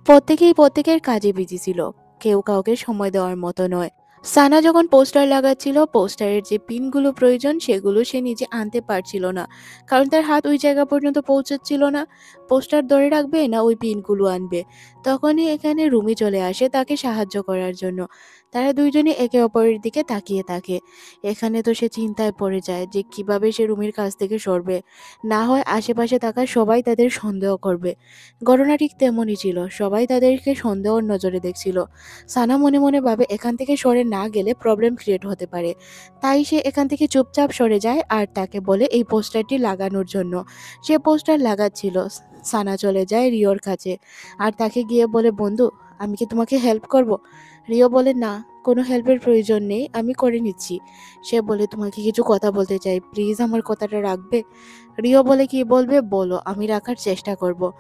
প্রত্যেকেই প্রত্যেকের কাজে বিজি ছিল। কেউ কাউকে সময় দেওয়ার মতো নয়। সানা যখন পোস্টার লাগাচ্ছিল, পোস্টারের যে পিনগুলো প্রয়োজন সেগুলো সে নিজে আনতে পারছিল না, কারণ তার হাত ওই জায়গা পর্যন্ত পৌঁছাচ্ছিল না। পোস্টার ধরে রাখবে না ওই পিনগুলো আনবে। তখনই এখানে রুমি চলে আসে তাকে সাহায্য করার জন্য। তারা দুইজনে একে অপরের দিকে তাকিয়ে থাকে। এখানে তো সে চিন্তায় পড়ে যায় যে কিভাবে সে রুমির কাছ থেকে সরবে। না হয় আশেপাশে থাকা সবাই তাদের সন্দেহ করবে। ঘটনা ঠিক তেমনই ছিল, সবাই তাদেরকে সন্দেহর নজরে দেখছিল। সানা মনে মনে ভাবে এখান থেকে সরে না গেলে প্রবলেম ক্রিয়েট হতে পারে। তাই সে এখান থেকে চুপচাপ সরে যায় আর তাকে বলে এই পোস্টারটি লাগানোর জন্য। সে পোস্টার লাগাচ্ছিল। সানা চলে যায় রিওর কাছে আর তাকে গিয়ে বলে, বন্ধু, আমি কি তোমাকে হেল্প করব? রিও বলে, না, কোনো হেল্পের প্রয়োজন নেই, আমি করে নিচ্ছি। সে বলে, তোমাকে কিছু কথা বলতে চাই, প্লিজ আমার কথাটা রাখবে? রিও বলে, কি বলবে বলো, আমি রাখার চেষ্টা করব।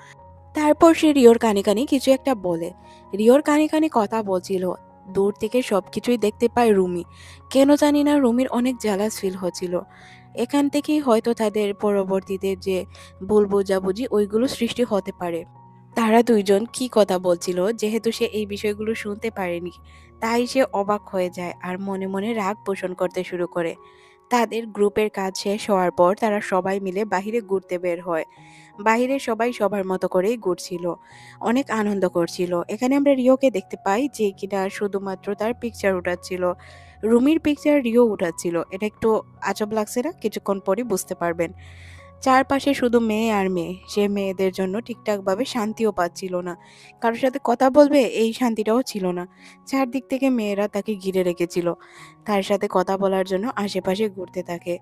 তারপর সে রিওর কানে কানে কিছু একটা বলে। রিওর কানে কানে কথা বলছিল। দূর থেকে সবকিছুই দেখতে পায় রুমি। কেন জানি না রুমির অনেক জেলাস ফিল হচ্ছিল। এখান থেকেই হয়তো তাদের পরবর্তীতে যে ভুল বোঝাবুঝি ওইগুলো সৃষ্টি হতে পারে। তারা দুইজন কি কথা বলছিল, যেহেতু সে এই বিষয়গুলো শুনতে পারেনি, তাই সে অবাক হয়ে যায় আর মনে মনে রাগ পোষণ করতে শুরু করে। তাদের গ্রুপের কাজ শেষ হওয়ার পর তারা সবাই মিলে বাহিরে ঘুরতে বের হয়। বাহিরে সবাই সবার মতো করেই ঘুরছিল, অনেক আনন্দ করছিল। এখানে আমরা রিওকে দেখতে পাই যে কিনা শুধুমাত্র তার পিকচার উঠাচ্ছিল। রুমির পিকচার রিও উঠাচ্ছিল। এটা একটু আজব লাগছে না? কিছুক্ষণ পরই বুঝতে পারবেন। চারপাশে শুধু মেয়ে আর মেয়ে। সে মেয়েদের জন্য ঠিকঠাকভাবে শান্তিও পাচ্ছিল না। কারোর সাথে কথা বলবে এই শান্তিটাও ছিল না। চারদিক থেকে মেয়েরা তাকে ঘিরে রেখেছিল। তার সাথে কথা বলার জন্য আশেপাশে ঘুরতে থাকে।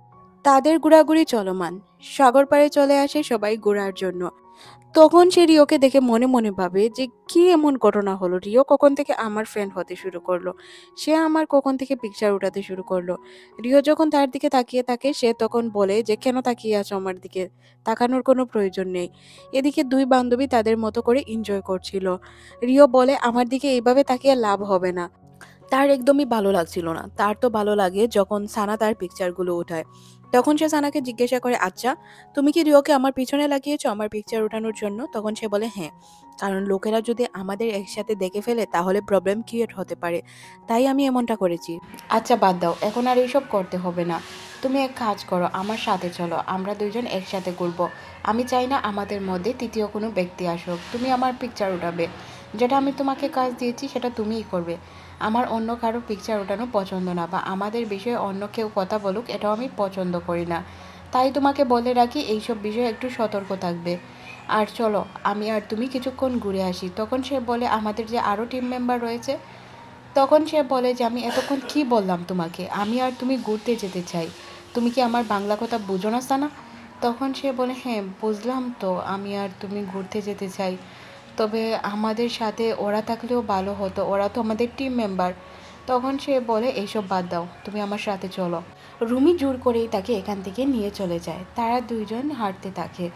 তাদের ঘোরাঘুরি চলমান। সাগর পাড়ে চলে আসে সবাই ঘোরার জন্য। তখন সে রিওকে দেখে মনে মনে ভাবে যে কি এমন ঘটনা হলো, রিও কখন থেকে আমার ফ্রেন্ড হতে শুরু করলো, সে আমার কখন থেকে পিকচার উঠাতে শুরু করলো। রিও যখন তার দিকে তাকিয়ে থাকে সে তখন বলে যে কেন তাকিয়ে আছো আমার দিকে, তাকানোর কোনো প্রয়োজন নেই। এদিকে দুই বান্ধবী তাদের মতো করে এনজয় করছিল। রিও বলে আমার দিকে এইভাবে তাকিয়ে লাভ হবে না। তার একদমই ভালো লাগছিল না। তার তো ভালো লাগে যখন সানা তার পিকচারগুলো ওঠায়। তখন সে সানাকে জিজ্ঞাসা করে, আচ্ছা তুমি কি রিওকে আমার পিছনে লাগিয়েছো আমার পিকচার ওঠানোর জন্য? তখন সে বলে হ্যাঁ, কারণ লোকেরা যদি আমাদের একসাথে দেখে ফেলে তাহলে প্রবলেম ক্রিয়েট হতে পারে, তাই আমি এমনটা করেছি। আচ্ছা বাদ দাও, এখন আর এইসব করতে হবে না। তুমি এক কাজ করো, আমার সাথে চলো, আমরা দুইজন একসাথে ঘুরবো। আমি চাই না আমাদের মধ্যে তৃতীয় কোনো ব্যক্তি আসুক। তুমি আমার পিকচার উঠাবে, যেটা আমি তোমাকে কাজ দিয়েছি সেটা তুমিই করবে। আমার অন্য কারো পিকচার ওঠানো পছন্দ না, বা আমাদের বিষয়ে অন্য কেউ কথা বলুক এটাও আমি পছন্দ করি না। তাই তোমাকে বলে রাখি এইসব বিষয়ে একটু সতর্ক থাকবে। আর চলো আমি আর তুমি কিছুক্ষণ ঘুরে আসি। তখন সে বলে আমাদের যে আরও টিম মেম্বার রয়েছে। তখন সে বলে যে আমি এতক্ষণ কি বললাম তোমাকে, আমি আর তুমি ঘুরতে যেতে চাই। তুমি কি আমার বাংলা কথা বুঝো না সানা? তখন সে বলে হ্যাঁ বুঝলাম তো, আমি আর তুমি ঘুরতে যেতে চাই, তবে আমাদের সাথে ওরা থাকলেও ভালো হতো, ওরা তো আমাদের টিম মেম্বার। তখন সে বলে এইসব বাদ দাও, তুমি আমার সাথে চলো। রুমি জোর করেই তাকে এখান থেকে নিয়ে চলে যায়। তারা দুইজন হাঁটতে থাকে।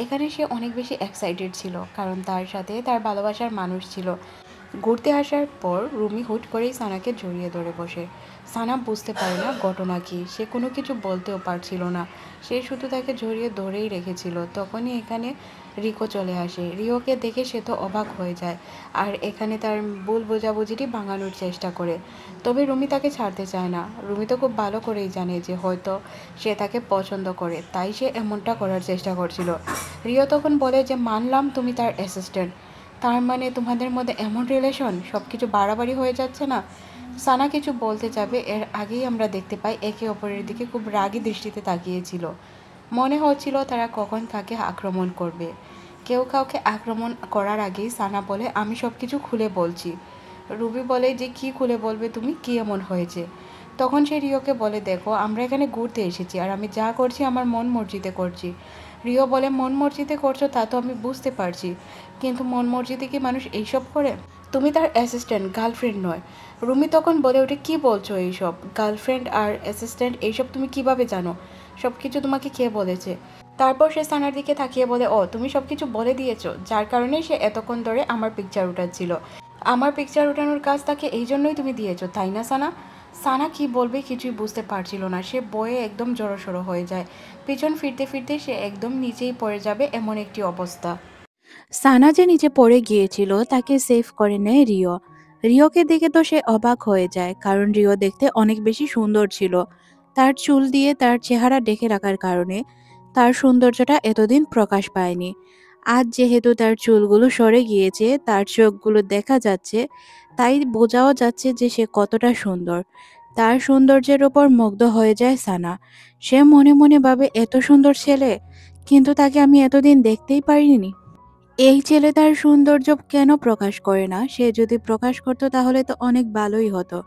এখানে সে অনেক বেশি এক্সাইটেড ছিল, কারণ তার সাথে তার ভালোবাসার মানুষ ছিল। ঘুরতে আসার পর রুমি হুট করেই সানাকে জড়িয়ে ধরে বসে। সানা বুঝতে পারে না ঘটনা কি, সে কোনো কিছু বলতেও পারছিল না। সে শুধু তাকে জড়িয়ে ধরেই রেখেছিল। তখনই এখানে রিকো চলে আসে। রিওকে দেখে সে তো অবাক হয়ে যায়, আর এখানে তার ভুল বোঝাবুঝিটি ভাঙানোর চেষ্টা করে। তবে রুমি তাকে ছাড়তে চায় না। রুমি তো খুব ভালো করেই জানে যে হয়তো সে তাকে পছন্দ করে, তাই সে এমনটা করার চেষ্টা করছিল। রিও তখন বলে যে মানলাম তুমি তার অ্যাসিস্ট্যান্ট, তার মানে তোমাদের মধ্যে এমন রিলেশন, সব কিছু বাড়াবাড়ি হয়ে যাচ্ছে না? সানা কিছু বলতে যাবে এর আগেই আমরা দেখতে পাই একে অপরের দিকে খুব রাগী দৃষ্টিতে তাকিয়েছিল। মনে হচ্ছিল তারা কখন কাকে আক্রমণ করবে। কেউ কাউকে আক্রমণ করার আগেই সানা বলে আমি সব কিছু খুলে বলছি। রুবি বলে যে কি খুলে বলবে তুমি, কি এমন হয়েছে? তখন সে রিওকে বলে দেখো আমরা এখানে ঘুরতে এসেছি, আর আমি যা করছি আমার মন মর্জিতে করছি। রিও বলে মন মর্জিতে করছো তা তো আমি বুঝতে পারছি, কিন্তু মন মর্জিতে কি মানুষ এইসব করে? তুমি তার অ্যাসিস্ট্যান্ট, গার্লফ্রেন্ড নয়। রুমি তখন বলে ওঠে কি বলছো এইসব? গার্লফ্রেন্ড আর অ্যাসিস্ট্যান্ট এইসব তুমি কিভাবে জানো? সব কিছু তোমাকে কে বলেছে? তারপর সে সানার দিকে তাকিয়ে বলে ও তুমি সব কিছু বলে দিয়েছো, যার কারণে সে এতক্ষণ ধরে আমার পিকচার উঠাচ্ছিল। আমার পিকচার উঠানোর কাজ তাকে এই জন্যই তুমি দিয়েছো, তাই না সানা? সানা কি বলবে কিছুই বুঝতে পারছিল না। সে বয়ে একদম জড়সড় হয়ে যায়। পিছন ফিরতে ফিরতে সে একদম নিচেই পড়ে যাবে এমন একটি অবস্থা। সানা যে নিচে পড়ে গিয়েছিল তাকে সেভ করে নেয় রিও। রিওকে দেখে তো সে অবাক হয়ে যায়, কারণ রিও দেখতে অনেক বেশি সুন্দর ছিল। তার চুল দিয়ে তার চেহারা ঢেকে রাখার কারণে তার সৌন্দর্যটা এতদিন প্রকাশ পায়নি। আজ যেহেতু তার চুলগুলো সরে গিয়েছে, তার চোখগুলো দেখা যাচ্ছে, তাই বোঝাও যাচ্ছে যে সে কতটা সুন্দর। তার সৌন্দর্যের ওপর মুগ্ধ হয়ে যায় সানা। সে মনে মনে ভাবে এত সুন্দর ছেলে, কিন্তু তাকে আমি এতদিন দেখতেই পারিনি। এই ছেলে তার সৌন্দর্য কেন প্রকাশ করে না? সে যদি প্রকাশ করতো তাহলে তো অনেক ভালোই হতো।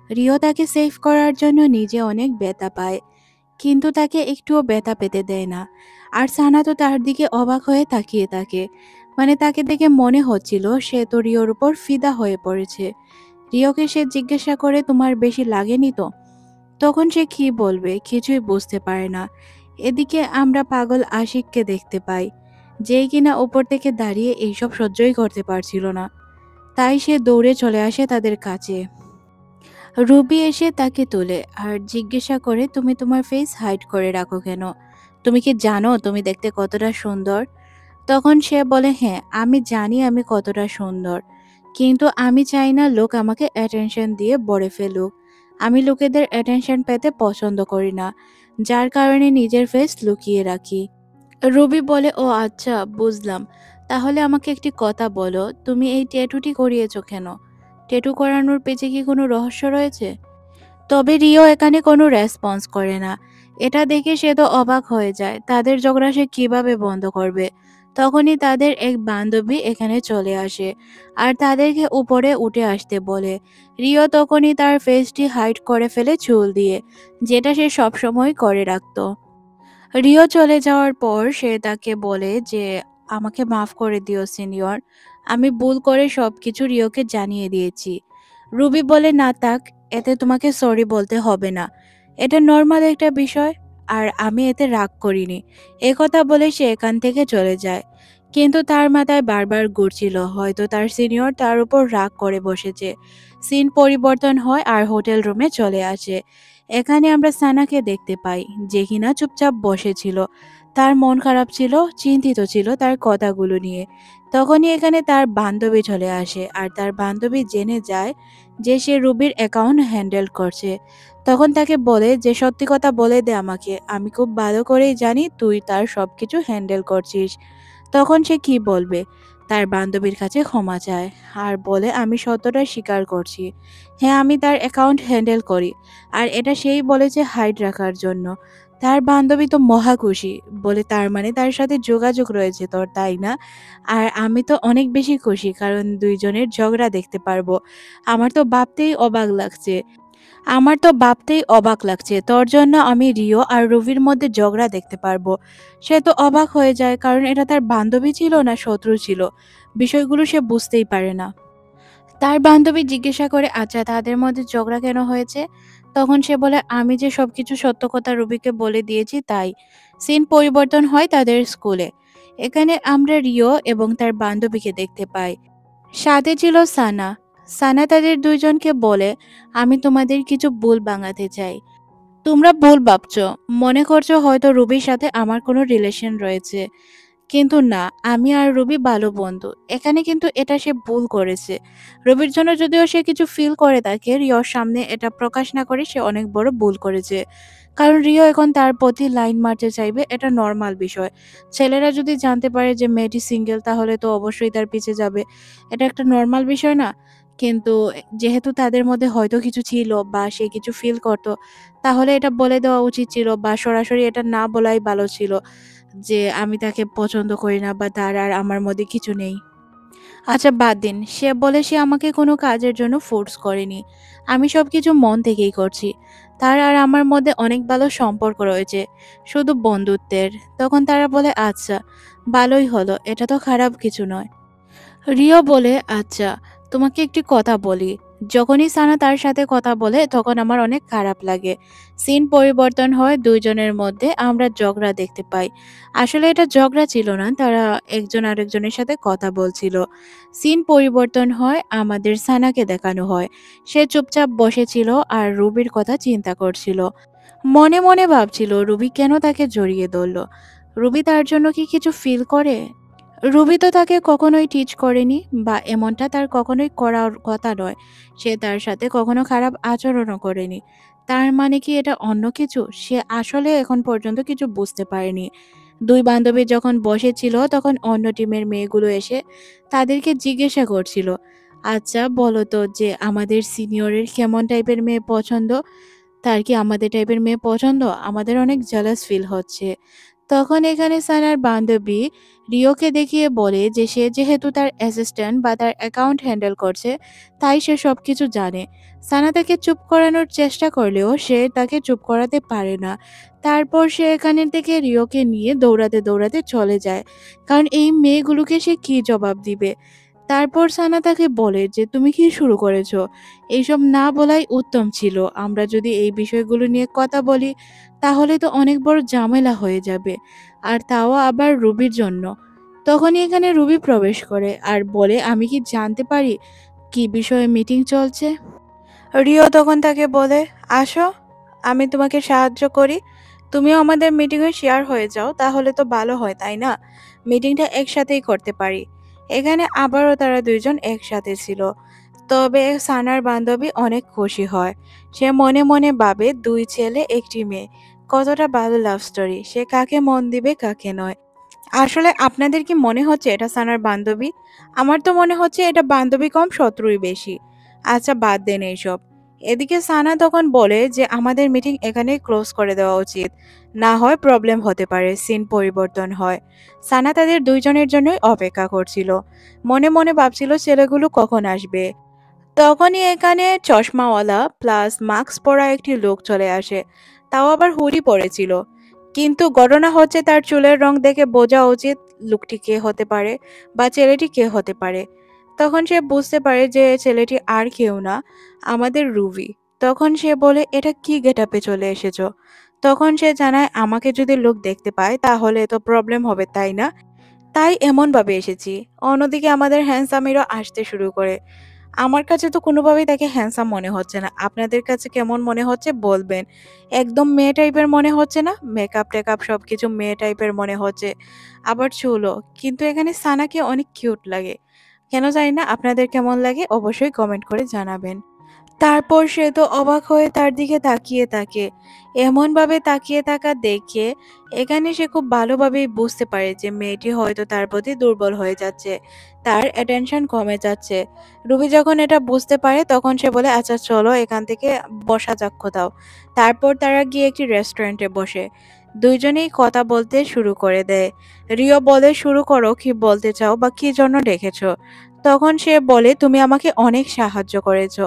রিও তাকে সেভ করার জন্য নিজে অনেক ব্যথা পায়, কিন্তু তাকে একটুও ব্যথা পেতে দেয় না। আর সানা তো তার দিকে অবাক হয়ে তাকিয়ে থাকে। মানে তাকে দেখে মনে হচ্ছিল সে তো রিওর উপর ফিদা হয়ে পড়েছে। রিওকে সে জিজ্ঞাসা করে তোমার বেশি লাগেনি তো? তখন সে কি বলবে কিছুই বুঝতে পারে না। এদিকে আমরা পাগল আশিককে দেখতে পাই, যেই কিনা ওপর থেকে দাঁড়িয়ে এইসব সহ্যই করতে পারছিল না। তাই সে দৌড়ে চলে আসে তাদের কাছে। রুবি এসে তাকে তোলে আর জিজ্ঞাসা করে তুমি তোমার ফেস হাইড করে রাখো কেন? তুমি কি জানো তুমি দেখতে কতটা সুন্দর? তখন সে বলে হ্যাঁ আমি জানি আমি কতটা সুন্দর, কিন্তু আমি চাই না লোক আমাকে অ্যাটেনশন দিয়ে বড়ে ফেলুক। আমি লোকেদের অ্যাটেনশন পেতে পছন্দ করি না, যার কারণে নিজের ফেস লুকিয়ে রাখি। রবি বলে ও আচ্ছা বুঝলাম, তাহলে আমাকে একটি কথা বলো, তুমি এই ট্যাটুটি করিয়েছো কেন? ট্যাটু করানোর পেছনে কি কোনো রহস্য রয়েছে? তবে রিও এখানে কোনো রেসপন্স করে না। এটা দেখে সে তো অবাক হয়ে যায়। তাদের ঝগড়া সে কিভাবে বন্ধ করবে? তখনই তাদের এক বান্ধবী এখানে চলে আসে আর তাদেরকে উপরে উঠে আসতে বলে। রিও তখনই তার ফেসটি হাইড করে ফেলে চুল দিয়ে, যেটা সে সবসময় করে রাখতো। রিও চলে যাওয়ার পর সে তাকে বলে যে, আমাকে মাফ করে দিও সিনিয়র, আমি ভুল করে সবকিছু রিওকে জানিয়ে দিয়েছি। রুবি বলে, না থাক, এতে তোমাকে সরি বলতে হবে না, এটা নর্মাল একটা বিষয়, আর আমি এতে রাগ করিনি। কথা বলে সে এখান থেকে চলে যায়। কিন্তু তার মাথায় বারবার ঘুরছিল হয়তো তার সিনিয়র তার উপর রাগ করে বসেছে। সিন পরিবর্তন হয় আর হোটেল রুমে চলে আসে। এখানে আমরা সানাকে দেখতে পাই, যে কিনা চুপচাপ বসেছিল। তার মন খারাপ ছিল, চিন্তিত ছিল তার কথাগুলো নিয়ে। তখনই এখানে তার বান্ধবী চলে আসে আর তার বান্ধবী জেনে যায় যে সে রুবির অ্যাকাউন্ট হ্যান্ডেল করছে। তখন তাকে বলে যে, সত্যি কথা বলে দে আমাকে, আমি খুব ভালো করেই জানি তুই তার সবকিছু হ্যান্ডেল করছিস। তখন সে কি বলবে? তার বান্ধবীর কাছে ক্ষমা চায় আর বলে, আমি সত্যটা স্বীকার করছি, হ্যাঁ আমি তার অ্যাকাউন্ট হ্যান্ডেল করি, আর এটা সেই বলেছে হাইড রাখার জন্য। তার বান্ধবী তো মহা খুশি, বলে, তার মানে তার সাথে যোগাযোগ রয়েছে তোর, তাই না? আর আমি তো অনেক বেশি খুশি, কারণ দুইজনের ঝগড়া দেখতে পারবো। আমার তো ভাবতেই অবাক লাগছে। তোর জন্য আমি রিও আর রুবির মধ্যে ঝগড়া দেখতে পারবো। সে তো অবাক হয়ে যায়, কারণ এটা তার বান্ধবী ছিল না শত্রু ছিল, বিষয়গুলো সে বুঝতেই পারে না। তার বান্ধবী জিজ্ঞাসা করে, আচ্ছা তাদের মধ্যে ঝগড়া কেন হয়েছে? তখন সে বলে, আমি যে সবকিছু সত্য কথা রুবিকে বলে দিয়েছি তাই। সিন পরিবর্তন হয় তাদের স্কুলে। এখানে আমরা রিও এবং তার বান্ধবীকে দেখতে পাই। সাথে ছিল সানা। সানা তাদের দুইজনকে বলে, আমি তোমাদের কিছু ভুল ভাঙাতে চাই। তোমরা ভুল ভাবছো, মনে করছো হয়তো রুবির সাথে আমার কোনো রিলেশন রয়েছে, কিন্তু না, আমি আর রুবি ভালো বন্ধু। এখানে কিন্তু এটা সে ভুল করেছে। রবির জন্য যদিও সে কিছু ফিল করে থাকে, রিওর সামনে এটা প্রকাশ না করে সে অনেক বড় ভুল করেছে। কারণ রিও এখন তার প্রতি লাইন মারতে চাইবে, এটা নর্মাল বিষয়। ছেলেরা যদি জানতে পারে যে মেয়েটি সিঙ্গেল, তাহলে তো অবশ্যই তার পিছে যাবে। এটা একটা নর্মাল বিষয় না? কিন্তু যেহেতু তাদের মধ্যে হয়তো কিছু ছিল বা সে কিছু ফিল করতো, তাহলে এটা বলে দেওয়া উচিত ছিল বা সরাসরি এটা না বলাই ভালো ছিল যে আমি তাকে পছন্দ করি না বা তার আর আমার মধ্যে কিছু নেই। আচ্ছা বাদ দিন। সে বলে সে আমাকে কোনো কাজের জন্য ফোর্স করেনি। আমি সবকিছু মন থেকেই করছি। তার আর আমার মধ্যে অনেক ভালো সম্পর্ক রয়েছে, শুধু বন্ধুত্বের। তখন তারা বলে, আচ্ছা ভালোই হলো, এটা তো খারাপ কিছু নয়। রিও বলে, আচ্ছা তোমাকে একটি কথা বলি, যখনই সানা তার সাথে কথা বলে তখন আমার অনেক খারাপ লাগে। সিন পরিবর্তন হয় দুইজনের মধ্যে, আমরা ঝগড়া দেখতে পাই। আসলে এটা ঝগড়া ছিল না, তারা একজন আরেকজনের সাথে কথা বলছিল। সিন পরিবর্তন হয়, আমাদের সানাকে দেখানো হয়। সে চুপচাপ বসেছিল আর রুবির কথা চিন্তা করছিল। মনে মনে ভাবছিল রুবি কেন তাকে জড়িয়ে ধরল। রুবি তার জন্য কি কিছু ফিল করে? রুবি তো তাকে কখনোই টিচ করেনি, বা এমনটা তার কখনোই করার কথা নয়। সে তার সাথে কখনো খারাপ আচরণও করেনি। তার মানে কি এটা অন্য কিছু? সে আসলে এখন পর্যন্ত কিছু বুঝতে পারেনি। দুই বান্ধবী যখন বসেছিল তখন অন্য টিমের মেয়েগুলো এসে তাদেরকে জিজ্ঞাসা করছিল, আচ্ছা বলো তো যে আমাদের সিনিয়রের কেমন টাইপের মেয়ে পছন্দ? তার কি আমাদের টাইপের মেয়ে পছন্দ? আমাদের অনেক জেলাস ফিল হচ্ছে। তখন এখানে সানার বান্ধবী রিওকে দেখিয়ে বলে যে সে যেহেতু তার অ্যাসিস্ট্যান্ট বা তার অ্যাকাউন্ট হ্যান্ডেল করছে, তাই সে সবকিছু জানে। সানা তাকে চুপ করানোর চেষ্টা করলেও সে তাকে চুপ করাতে পারে না। তারপর সে এখানে থেকে রিওকে নিয়ে দৌড়াতে দৌড়াতে চলে যায়, কারণ এই মেয়েগুলোকে সে কি জবাব দিবে। তারপর সানা তাকে বলে যে, তুমি কি শুরু করেছো? এইসব না বলাই উত্তম ছিল। আমরা যদি এই বিষয়গুলো নিয়ে কথা বলি, তাহলে তো অনেক বড় ঝামেলা হয়ে যাবে, আর তাও আবার রুবির জন্য। তখনই এখানে রুবি প্রবেশ করে আর বলে, আমি কি জানতে পারি কি বিষয়ে মিটিং চলছে? রিও তখন তাকে বলে, আসো, আমি তোমাকে সাহায্য করি। তুমিও আমাদের মিটিংয়ে শেয়ার হয়ে যাও, তাহলে তো ভালো হয় তাই না? মিটিংটা একসাথেই করতে পারি। এখানে আবারও তারা দুইজন একসাথে ছিল। তবে সানার বান্ধবী অনেক খুশি হয়। সে মনে মনে ভাবে, দুই ছেলে একটি মেয়ে, কতটা ভালো লাভ স্টোরি। সে কাকে মন দিবে কাকে নয়। আসলে আপনাদের কি মনে হচ্ছে এটা সানার বান্ধবী? আমার তো মনে হচ্ছে এটা বান্ধবী কম শত্রুই বেশি। আচ্ছা বাদ দেন এইসব। এদিকে সানা তখন বলে যে আমাদের মিটিং এখানেই ক্লোজ করে দেওয়া উচিত, না হয় প্রবলেম হতে পারে, সিন পরিবর্তন হয়। সানা তাদের দুইজনের জন্যই অপেক্ষা করছিল, মনে মনে ভাবছিল ছেলেগুলো কখন আসবে। তখনই এখানে চশমাওয়ালা প্লাস মাস্ক পরা একটি লোক চলে আসে, তাও আবার হুডি পরেছিল। কিন্তু ঘটনা হচ্ছে তার চুলের রং দেখে বোঝা উচিত লোকটি কে হতে পারে বা ছেলেটি কে হতে পারে। তখন সে বুঝতে পারে যে ছেলেটি আর কেউ না, আমাদের রুবি। তখন সে বলে, এটা কি গেটআপে চলে এসেছো? তখন সে জানায়, আমাকে যদি লোক দেখতে পায় তাহলে তো প্রবলেম হবে, তাই না? তাই এমন ভাবে এসেছি। অন্যদিকে আমাদের হ্যান্ডসামিরও আসতে শুরু করে। আমার কাছে তো কোনোভাবেই তাকে হ্যান্ডসাম মনে হচ্ছে না। আপনাদের কাছে কেমন মনে হচ্ছে বলবেন। একদম মেয়ে টাইপের মনে হচ্ছে না? মেকআপ টেকআপ সবকিছু মেয়ে টাইপের মনে হচ্ছে। আবার চুলও। কিন্তু এখানে সানাকে অনেক কিউট লাগে। কেন জানি না, আপনাদের কেমন লাগে অবশ্যই কমেন্ট করে জানাবেন। তারপর সে তো অবাক হয়ে তার দিকে তাকিয়ে থাকে। এমনভাবে তাকিয়ে থাকা দেখে এখানে সে খুব ভালোভাবেই বুঝতে পারে যে মেয়েটি হয়তো তার প্রতি দুর্বল হয়ে যাচ্ছে, তার অ্যাটেনশন কমে যাচ্ছে। রুবি যখন এটা বুঝতে পারে তখন সে বলে, আচ্ছা চলো এখান থেকে বসা যাক কোথাও। তারপর তারা গিয়ে একটি রেস্টুরেন্টে বসে দুইজনেই কথা বলতে শুরু করে দেয়। রিও বলে, শুরু করো, কি বলতে চাও বা কি জন্য ডেকেছো? তখন সে বলে, তুমি আমাকে অনেক সাহায্য করেছো,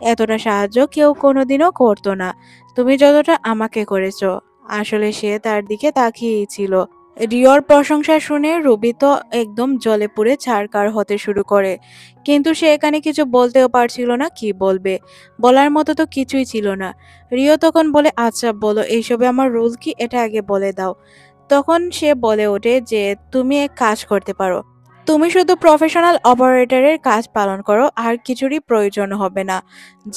এতটা সাহায্য কেউ কোনোদিনও করতো না, তুমি যতটা আমাকে করেছো। আসলে সে তার দিকে তাকিয়েই ছিল। রিওর প্রশংসা শুনে রুবি তো একদম জ্বলে পুড়ে ছারখার হতে শুরু করে। কিন্তু সে এখানে কিছু বলতেও পারছিল না, কি বলবে, বলার মতো তো কিছুই ছিল না। রিও তখন বলে, আচ্ছা বলো এইসবে আমার রুল কি, এটা আগে বলে দাও। তখন সে বলে ওঠে যে তুমি এক কাজ করতে পারো, তুমি শুধু প্রফেশনাল অপারেটরের কাজ পালন করো, আর কিছুরই প্রয়োজন হবে না।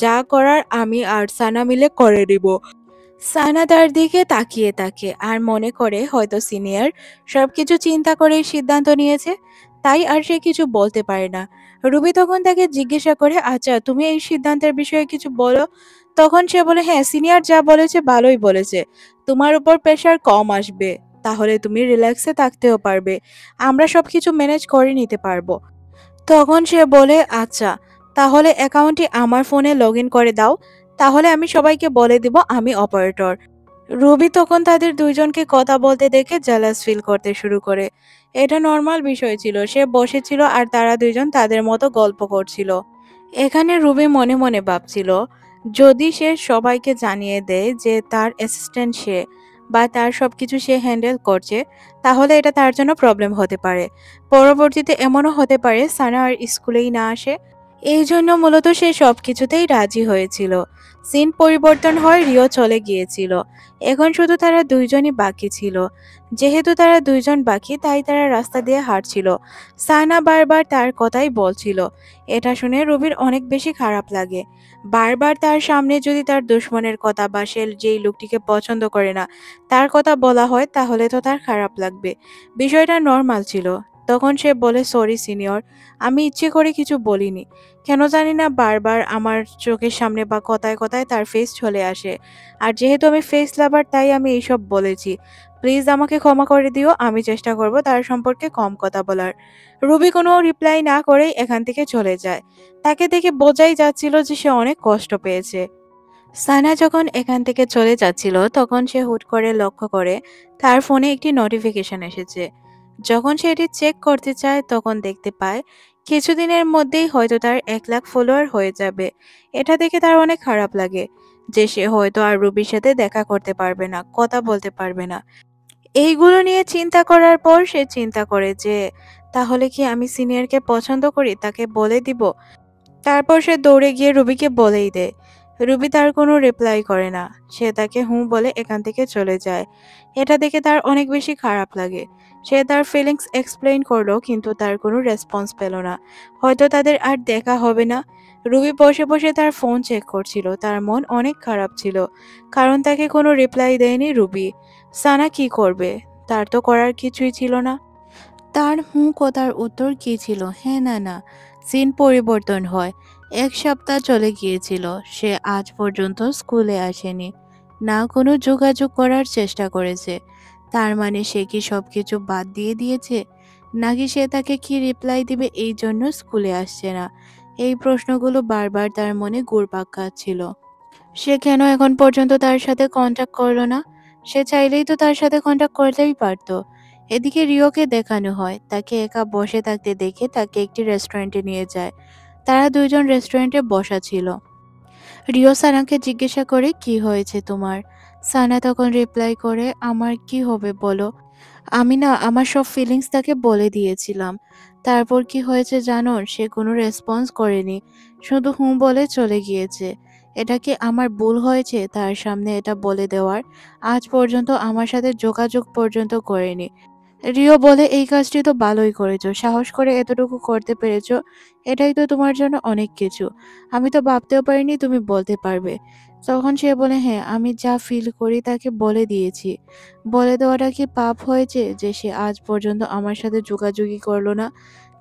যা করার আমি আর সানা মিলে করে দিব। সানা তার দিকে তাকিয়ে থাকে আর মনে করে হয়তো সিনিয়র সবকিছু চিন্তা করেই সিদ্ধান্ত নিয়েছে, তাই আর সে কিছু বলতে পারে না। রুবি তখন তাকে জিজ্ঞাসা করে, আচ্ছা তুমি এই সিদ্ধান্তের বিষয়ে কিছু বলো। তখন সে বলে, হ্যাঁ সিনিয়র যা বলেছে ভালোই বলেছে, তোমার উপর প্রেশার কম আসবে, তাহলে তুমি রিল্যাক্সে থাকতেও পারবে, আমরা সবকিছু ম্যানেজ করে নিতে পারবো। তখন সে বলে, আচ্ছা তাহলে অ্যাকাউন্টটি আমার ফোনে লগ ইন করে দাও, তাহলে আমি সবাইকে বলে দিব আমি অপারেটর। রবি তখন তাদের দুইজনকে কথা বলতে দেখে জেলাস ফিল করতে শুরু করে। এটা নর্মাল বিষয় ছিল, সে বসেছিল আর তারা দুইজন তাদের মতো গল্প করছিল। এখানে রুবি মনে মনে ভাবছিল, যদি সে সবাইকে জানিয়ে দেয় যে তার অ্যাসিস্ট্যান্ট সে বা তার সবকিছু সে হ্যান্ডেল করছে, তাহলে এটা তার জন্য প্রবলেম হতে পারে। পরবর্তীতে এমনও হতে পারে সানা আর স্কুলেই না আসে। এই জন্য মূলত সে সবকিছুতেই রাজি হয়েছিল। সিন পরিবর্তন হয়, রিও চলে গিয়েছিল। এখন শুধু তারা দুইজনই বাকি ছিল। যেহেতু তারা দুইজন বাকি, তাই তারা রাস্তা দিয়ে হাঁটছিল। সানা বারবার তার কথাই বলছিল। এটা শুনে রবির অনেক বেশি খারাপ লাগে। বারবার তার সামনে যদি তার দুশ্মনের কথা বা সে যেই লোকটিকে পছন্দ করে না তার কথা বলা হয়, তাহলে তো তার খারাপ লাগবে। বিষয়টা নর্মাল ছিল। তখন সে বলে, সরি সিনিয়র, আমি ইচ্ছে করে কিছু বলিনি। কেন জানি না বারবার আমার চোখের সামনে বা কথায় কথায় তার ফেস চলে আসে। আর যেহেতু আমি ফেস লাভার, তাই আমি এইসব বলেছি। প্লিজ আমাকে ক্ষমা করে দিও, আমি চেষ্টা করব তার সম্পর্কে কম কথা বলার। রুবি কোনো রিপ্লাই না করেই এখান থেকে চলে যায়। তাকে দেখে বোঝাই যাচ্ছিল যে সে অনেক কষ্ট পেয়েছে। সানা যখন এখান থেকে চলে যাচ্ছিল তখন সে হুট করে লক্ষ্য করে তার ফোনে একটি নোটিফিকেশন এসেছে। যখন সে এটি চেক করতে চায় তখন দেখতে পায় কিছুদিনের মধ্যেই হয়তো তার 1 লাখ ফলোয়ার হয়ে যাবে। এটা দেখে তার অনেক খারাপ লাগে যে সে হয়তো আর রুবির সাথে দেখা করতে পারবে না, কথা বলতে পারবে না। এইগুলো নিয়ে চিন্তা করার পর সে চিন্তা করে যে তাহলে কি আমি সিনিয়রকে পছন্দ করি, তাকে বলে দিব। তারপর সে দৌড়ে গিয়ে রুবিকে বলেই দেয়। রুবি তার কোনো রিপ্লাই করে না। সে তাকে হুঁ বলে এখান থেকে চলে যায়। এটা দেখে তার অনেক বেশি খারাপ লাগে। সে তার ফিলিংস এক্সপ্লেইন করলো কিন্তু তার কোনো রেসপন্স পেল না। হয়তো তাদের আর দেখা হবে না। রুবি বসে বসে তার ফোন চেক করছিল। তার মন অনেক খারাপ ছিল। কারণ তাকে কোনো রিপ্লাই দেয়নি রুবি। সানা কি করবে? তার তো করার কিছুই ছিল না। তার হুঁ কথার উত্তর কি ছিল? হ্যাঁ না না। সিন পরিবর্তন হয়। 1 সপ্তাহ চলে গিয়েছিল। সে আজ পর্যন্ত স্কুলে আসেনি। না কোনো যোগাযোগ করার চেষ্টা করেছে। তার মানে সে কি সবকিছু বাদ দিয়ে দিয়েছে? নাকি সে তাকে কি রিপ্লাই দিবে এই জন্য স্কুলে আসছে না? এই প্রশ্নগুলো বারবার তার মনে ঘুরপাক খাচ্ছিল। সে কেন এখন পর্যন্ত তার সাথে কন্ট্যাক্ট করলো না? সে চাইলেই তো তার সাথে কন্ট্যাক্ট করতেই পারতো। এদিকে রিওকে দেখানো হয়, তাকে একা বসে থাকতে দেখে তাকে একটি রেস্টুরেন্টে নিয়ে যায়। তারা দুইজন রেস্টুরেন্টে বসা ছিল। রিও সানাকে জিজ্ঞাসা করে, কি হয়েছে তোমার? সানা তখন রিপ্লাই করে, আমার কি হবে বলো? আমি না আমার সব ফিলিংস তাকে বলে দিয়েছিলাম। তারপর কি হয়েছে জানো? সে কোনো রেসপন্স করেনি, শুধু হুঁ বলে চলে গিয়েছে। এটা কি আমার ভুল হয়েছে তার সামনে এটা বলে দেওয়ার? আজ পর্যন্ত আমার সাথে যোগাযোগ পর্যন্ত করেনি। রিও বলে, এই কাজটি তো ভালোই করেছো, সাহস করে এতটুকু করতে পেরেছো, এটাই তো তোমার জন্য অনেক কিছু। আমি তো ভাবতেও পারিনি তুমি বলতে পারবে। তখন সে বলে, হ্যাঁ আমি যা ফিল করি তাকে বলে দিয়েছি। বলে দেওয়াটা কি পাপ হয়েছে যে সে আজ পর্যন্ত আমার সাথে যোগাযোগই করলো না?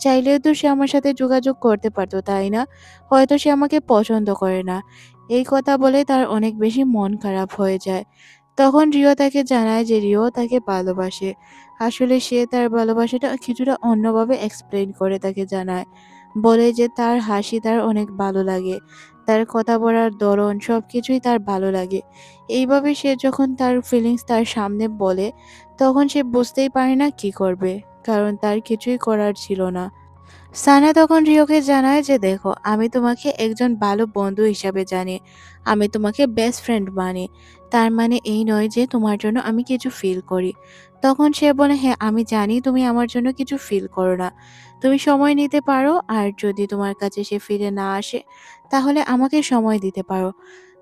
চাইলেও তো সে আমার সাথে যোগাযোগ করতে পারতো, তাই না? হয়তো সে আমাকে পছন্দ করে না। এই কথা বলে তার অনেক বেশি মন খারাপ হয়ে যায়। তখন রিও তাকে জানায় যে রিও তাকে ভালোবাসে। আসলে সে তার ভালোবাসাটা কিছুটা অন্যভাবে এক্সপ্লেইন করে তাকে জানায়। বলে যে তার হাসি তার অনেক ভালো লাগে। তার কথা বলার ধরন সবকিছুই তার ভালো লাগে। এইভাবে সে যখন তার ফিলিংস তার সামনে বলে, তখন সে বুঝতেই পারে না কি করবে। কারণ তার কিছুই করার ছিল না। সানা তখন রিওকে জানায় যে দেখো, আমি তোমাকে একজন ভালো বন্ধু হিসাবে জানি, আমি তোমাকে বেস্ট ফ্রেন্ড মানি। তার মানে এই নয় যে তোমার জন্য আমি কিছু ফিল করি। তখন সে বলে, হ্যাঁ আমি জানি তুমি আমার জন্য কিছু ফিল করো না, তুমি সময় নিতে পারো, আর যদি তোমার কাছে সে ফিরে না আসে তাহলে আমাকে সময় দিতে পারো।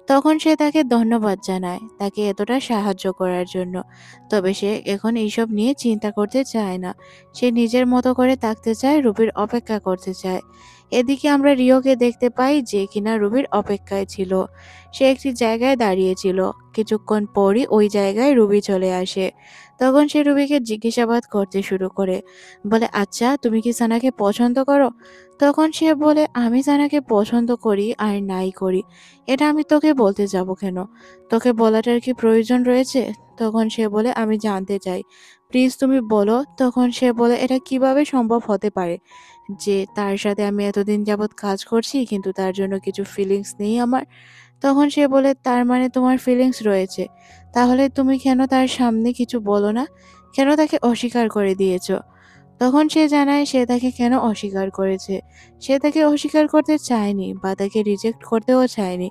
তখন সে তাকে ধন্যবাদ জানায় তাকে এতটা সাহায্য করার জন্য। তবে সে এখন এইসব নিয়ে চিন্তা করতে চায় না। সে নিজের মতো করে থাকতে চায়, রুবির অপেক্ষা করতে চায়। এদিকে আমরা রিওকে দেখতে পাই যে কিনা রুবির অপেক্ষায় ছিল। সে একটি জায়গায় দাঁড়িয়েছিল। কিছুক্ষণ পরই ওই জায়গায় রুবি চলে আসে। তখন সে রুবিকে জিজ্ঞাসাবাদ করতে শুরু করে। বলে, আচ্ছা তুমি কি সানাকে পছন্দ করো? তখন সে বলে, আমি সানাকে পছন্দ করি আর নাই করি এটা আমি তোকে বলতে যাব কেন? তোকে বলাটার কি প্রয়োজন রয়েছে? তখন সে বলে, আমি জানতে চাই, প্লিজ তুমি বলো। তখন সে বলে, এটা কিভাবে সম্ভব হতে পারে যে তার সাথে আমি এতদিন যাবৎ কাজ করছি কিন্তু তার জন্য কিছু ফিলিংস নেই আমার? তখন সে বলে, তার মানে তোমার ফিলিংস রয়েছে। তাহলে তুমি কেন তার সামনে কিছু বলো না? কেন তাকে অস্বীকার করে দিয়েছো? তখন সে জানায় সে তাকে কেন অস্বীকার করেছে। সে তাকে অস্বীকার করতে চায়নি বা তাকে রিজেক্ট করতেও চায়নি।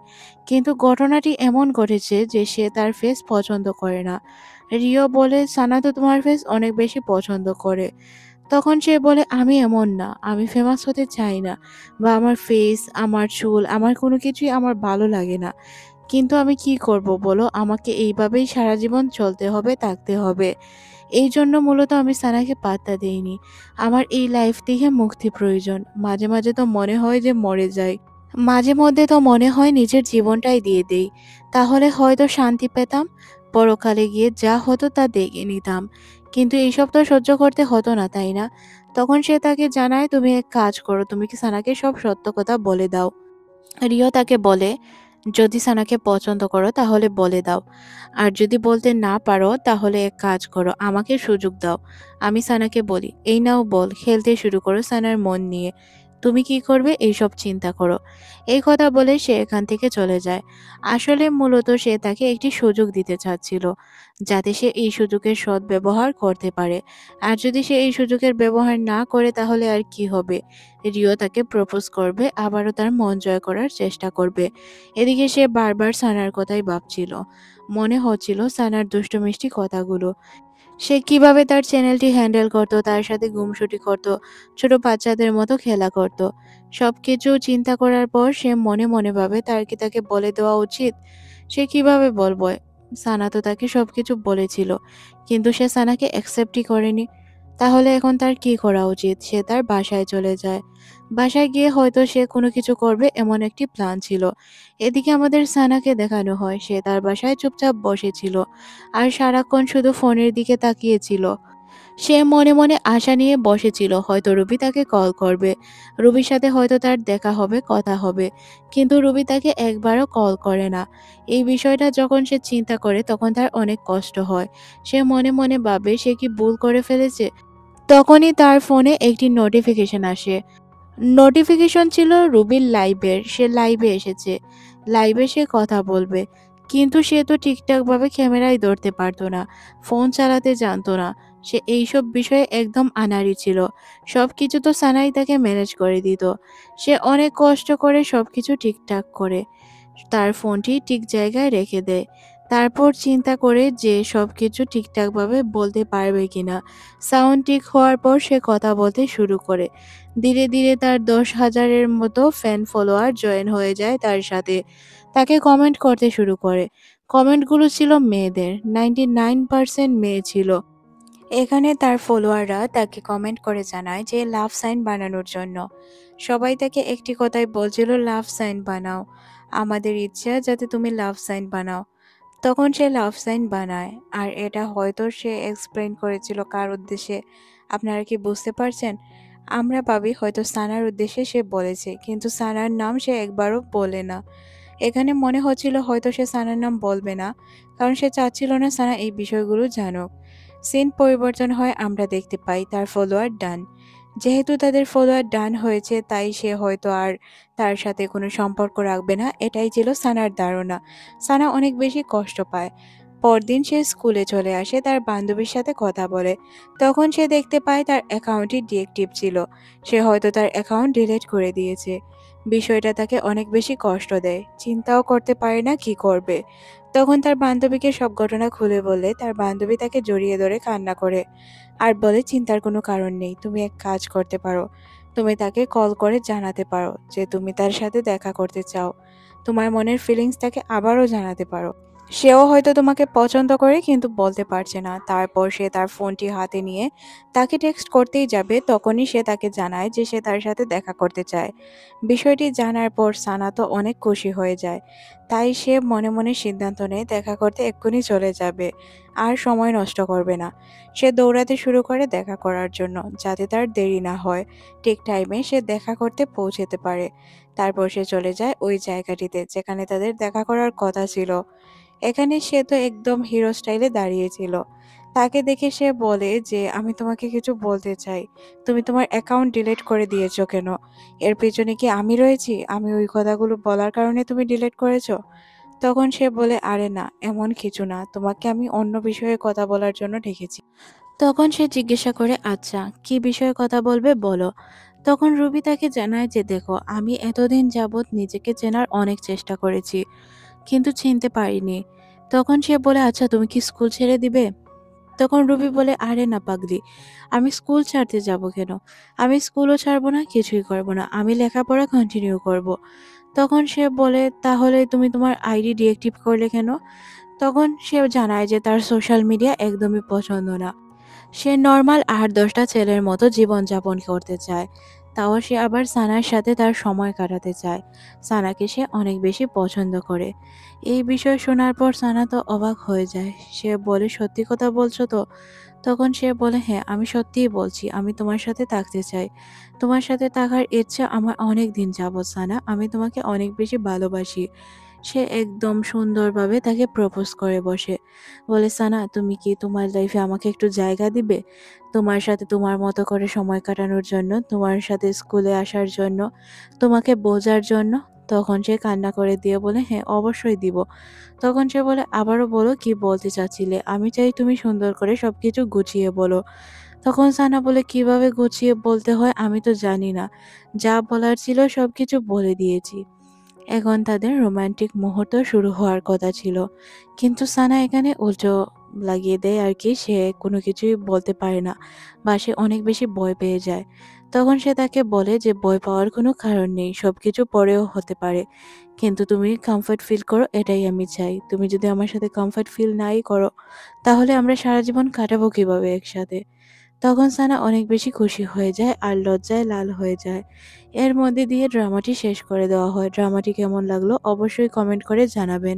কিন্তু ঘটনাটি এমন ঘটেছে যে সে তার ফেস পছন্দ করে না। রিও বলে, সানা তো তোমার ফেস অনেক বেশি পছন্দ করে। তখন সে বলে, আমি এমন না, আমি ফেমাস হতে চাই না, বা আমার ফেস, আমার চুল, আমার কোনো কিছুই আমার ভালো লাগে না। কিন্তু আমি কি করব বলো? আমাকে এইভাবেই সারা জীবন চলতে হবে, থাকতে হবে। এই জন্য মূলত আমি সানাকে পাত্তা দেইনি। আমার এই লাইফ থেকে মুক্তি প্রয়োজন। মাঝে মাঝে তো মনে হয় যে মরে যাই। মাঝে মধ্যে তো মনে হয় নিজের জীবনটাই দিয়ে দেই। তাহলে হয়তো শান্তি পেতাম। পরকালে গিয়ে যা হতো তা দেখে নিতাম। কিন্তু এইসব তো সহ্য করতে হতো না, তাই না? তখন সে তাকে জানায়, তুমি এক কাজ করো, তুমি কি সানাকে সব সত্য কথা বলে দাও। রিও তাকে বলে, যদি সানাকে পছন্দ করো তাহলে বলে দাও। আর যদি বলতে না পারো তাহলে এক কাজ করো, আমাকে সুযোগ দাও। আমি সানাকে বলি, এই নাও বল, খেলতে শুরু করো সানার মন নিয়ে। তুমি কি করবে এইসব চিন্তা করো। এই কথা বলে সে এখান থেকে চলে যায়। আসলে মূলত সে তাকে একটি সুযোগ দিতে চাচ্ছিল, যাতে সে এই সুযোগের সদ্ব্যবহার করতে পারে। আর যদি সে এই সুযোগের ব্যবহার না করে তাহলে আর কি হবে? রিও তাকে প্রপোজ করবে, আবারও তার মন জয় করার চেষ্টা করবে। এদিকে সে বারবার সানার কথাই ভাবছিল। মনে হচ্ছিল সানার দুষ্টু মিষ্টি কথাগুলো। সে কিভাবে তার চ্যানেলটি হ্যান্ডেল করত, তার সাথে গুমসুটি করত, ছোট বাচ্চাদের মতো খেলা করত। সবকিছু চিন্তা করার পর সে মনে মনে ভাবে তার কি তাকে বলে দেওয়া উচিত? সে কিভাবে বলবো? সানা তো তাকে সবকিছু বলেছিল, কিন্তু সে সানাকে অ্যাকসেপ্টই করেনি। তাহলে এখন তার কি করা উচিত? সে তার বাসায় চলে যায়। বাসায় গিয়ে হয়তো সে কোনো কিছু করবে এমন একটি প্ল্যান ছিল। এদিকে আমাদের সানাকে দেখানো হয় সে তার বাসায় চুপচাপ বসেছিল আর সারাক্ষণ শুধু ফোনের দিকে তাকিয়েছিল। সে মনে মনে আশা নিয়ে বসেছিল হয়তো রুবি তাকে কল করবে, রুবির সাথে হয়তো তার দেখা হবে, কথা হবে। কিন্তু রুবি তাকে একবারও কল করে না। এই বিষয়টা যখন সে চিন্তা করে তখন তার অনেক কষ্ট হয়। সে মনে মনে ভাবে সে কি ভুল করে ফেলেছে। তখনই তার ফোনে একটি নোটিফিকেশন আসে। নোটিফিকেশন ছিল রুবির লাইভের, সে লাইভে এসেছে, লাইভে সে কথা বলবে। কিন্তু সে তো ঠিকঠাকভাবে ক্যামেরাই ধরতে পারতো না, ফোন চালাতে জানতো না। সে এইসব বিষয়ে একদম আনাড়ি ছিল। সব কিছু তো সানাই তাকে ম্যানেজ করে দিত। সে অনেক কষ্ট করে সব কিছু ঠিকঠাক করে তার ফোনটি ঠিক জায়গায় রেখে দেয়। তারপর চিন্তা করে যে সবকিছু ঠিকঠাকভাবে বলতে পারবে কিনা। সাউন্ড ঠিক হওয়ার পর সে কথা বলতে শুরু করে। ধীরে ধীরে তার 10,000-এর মতো ফ্যান ফলোয়ার জয়েন হয়ে যায় তার সাথে। তাকে কমেন্ট করতে শুরু করে। কমেন্টগুলো ছিল মেয়েদের, 99% মেয়ে ছিল। এখানে তার ফলোয়াররা তাকে কমেন্ট করে জানায় যে লাভ সাইন বানানোর জন্য। সবাই তাকে একটি কথাই বলছিল, লাভ সাইন বানাও, আমাদের ইচ্ছা যাতে তুমি লাভ সাইন বানাও। তখন সে লাভ সাইন বানায়। আর এটা হয়তো সে এক্সপ্লেন করেছিল কার উদ্দেশ্যে, আপনারা কি বুঝতে পারছেন? আমরা ভাবি হয়তো সানার উদ্দেশ্যে সে বলেছে, কিন্তু সানার নাম সে একবারও বলে না। এখানে মনে হচ্ছিল হয়তো সে সানার নাম বলবে না, কারণ সে চাচ্ছিল না সানা এই বিষয়গুলো জানুক। সিন পরিবর্তন হয়, আমরা দেখতে পাই তার ফলোয়ার ডান। যেহেতু তাদের ফলোয়ার ডান হয়েছে, তাই সে হয়তো আর তার সাথে কোনো সম্পর্ক রাখবে না, এটাই ছিল সানার ধারণা। সানা অনেক বেশি কষ্ট পায়। পরদিন সে স্কুলে চলে আসে, তার বান্ধবীর সাথে কথা বলে। তখন সে দেখতে পায় তার অ্যাকাউন্টটি ডিএক্টিভ ছিল। সে হয়তো তার অ্যাকাউন্ট ডিলিট করে দিয়েছে। বিষয়টা তাকে অনেক বেশি কষ্ট দেয়, চিন্তাও করতে পারে না কি করবে। তখন তার বান্ধবীকে সব ঘটনা খুলে বললে তার বান্ধবী তাকে জড়িয়ে ধরে কান্না করে আর বলে, চিন্তার কোনো কারণ নেই, তুমি এক কাজ করতে পারো, তুমি তাকে কল করে জানাতে পারো যে তুমি তার সাথে দেখা করতে চাও। তোমার মনের ফিলিংস তাকে আবারও জানাতে পারো। সেও হয়তো তোমাকে পছন্দ করে কিন্তু বলতে পারছে না। তারপর সে তার ফোনটি হাতে নিয়ে তাকে টেক্সট করতেই যাবে, তখনই সে তাকে জানায় যে সে তার সাথে দেখা করতে চায়। বিষয়টি জানার পর সানা তো অনেক খুশি হয়ে যায়। তাই সে মনে মনে সিদ্ধান্ত নেয় দেখা করতে এক্ষুনি চলে যাবে, আর সময় নষ্ট করবে না। সে দৌড়াতে শুরু করে দেখা করার জন্য, যাতে তার দেরি না হয়। ঠিক টাইমে সে দেখা করতে পৌঁছাতে পারে। তারপর সে চলে যায় ওই জায়গাটিতে যেখানে তাদের দেখা করার কথা ছিল। এখানে সে তো একদম হিরো স্টাইলে দাঁড়িয়েছিল। তাকে দেখে সে বলে যে, আমি তোমাকে কিছু বলতে চাই। তুমি তোমার অ্যাকাউন্ট ডিলিট করে দিয়েছো কেন? এর পেছনে কি আমি রয়েছি? আমি ওই কথাগুলো বলার কারণে তুমি ডিলিট করেছো? তখন সে বলে, আরে না, এমন কিছু না, তোমাকে আমি অন্য বিষয়ে কথা বলার জন্য ডেকেছি। তখন সে জিজ্ঞাসা করে, আচ্ছা কি বিষয়ে কথা বলবে বলো। তখন রুবি তাকে জানায় যে, দেখো আমি এতদিন যাবৎ নিজেকে চেনার অনেক চেষ্টা করেছি, কিন্তু চিনতে পারিনি। তখন সে বলে, আচ্ছা তুমি কি স্কুল ছেড়ে দিবে? তখন রুবি বলে, আরে না পাগলি, আমি স্কুল ছাড়তে যাব কেন? আমি স্কুলও ছাড়বো না, কিছুই করব না, আমি লেখাপড়া কন্টিনিউ করব। তখন সে বলে, তাহলে তুমি তোমার আইডি ডিএক্টিভ করলে কেন? তখন সে জানায় যে তার সোশ্যাল মিডিয়া একদমই পছন্দ না। সে নর্মাল আর 10টা ছেলের মতো জীবনযাপন করতে চায়। তাও সে আবার সানার সাথে তার সময় কাটাতে চায়। সানাকে সে অনেক বেশি পছন্দ করে। এই বিষয় শোনার পর সানা তো অবাক হয়ে যায়। সে বলে, সত্যি কথা বলছো তো? তখন সে বলে, হ্যাঁ আমি সত্যিই বলছি, আমি তোমার সাথে থাকতে চাই। তোমার সাথে থাকার ইচ্ছা আমার অনেক দিন যাবৎ সানা, আমি তোমাকে অনেক বেশি ভালোবাসি। সে একদম সুন্দরভাবে তাকে প্রপোজ করে বসে। বলে, সানা তুমি কি তোমার লাইফে আমাকে একটু জায়গা দিবে? তোমার সাথে তোমার মতো করে সময় কাটানোর জন্য, তোমার সাথে স্কুলে আসার জন্য, তোমাকে বোঝার জন্য। তখন সে কান্না করে দিয়ে বলে, হ্যাঁ অবশ্যই দিব। তখন সে বলে, আবারও বলো কি বলতে চাচ্ছিলে, আমি চাই তুমি সুন্দর করে সবকিছু গুছিয়ে বলো। তখন সানা বলে, কিভাবে গুছিয়ে বলতে হয় আমি তো জানি না, যা বলার ছিল সবকিছু বলে দিয়েছি। এখন তাদের রোমান্টিক মুহূর্ত শুরু হওয়ার কথা ছিল, কিন্তু সানা এখানে উল্টো লাগিয়ে দেয় আর কি। সে কোনো কিছুই বলতে পারে না, বা সে অনেক বেশি ভয় পেয়ে যায়। তখন সে তাকে বলে যে ভয় পাওয়ার কোনো কারণ নেই, সবকিছু পরেও হতে পারে, কিন্তু তুমি কমফর্ট ফিল করো, এটাই আমি চাই। তুমি যদি আমার সাথে কমফর্ট ফিল নাই করো, তাহলে আমরা সারা জীবন কাটাবো কিভাবে একসাথে? তখন সানা অনেক বেশি খুশি হয়ে যায় আর লজ্জায় লাল হয়ে যায়। এর মধ্যে দিয়ে ড্রামাটি শেষ করে দেওয়া হয়। ড্রামাটি কেমন লাগলো অবশ্যই কমেন্ট করে জানাবেন।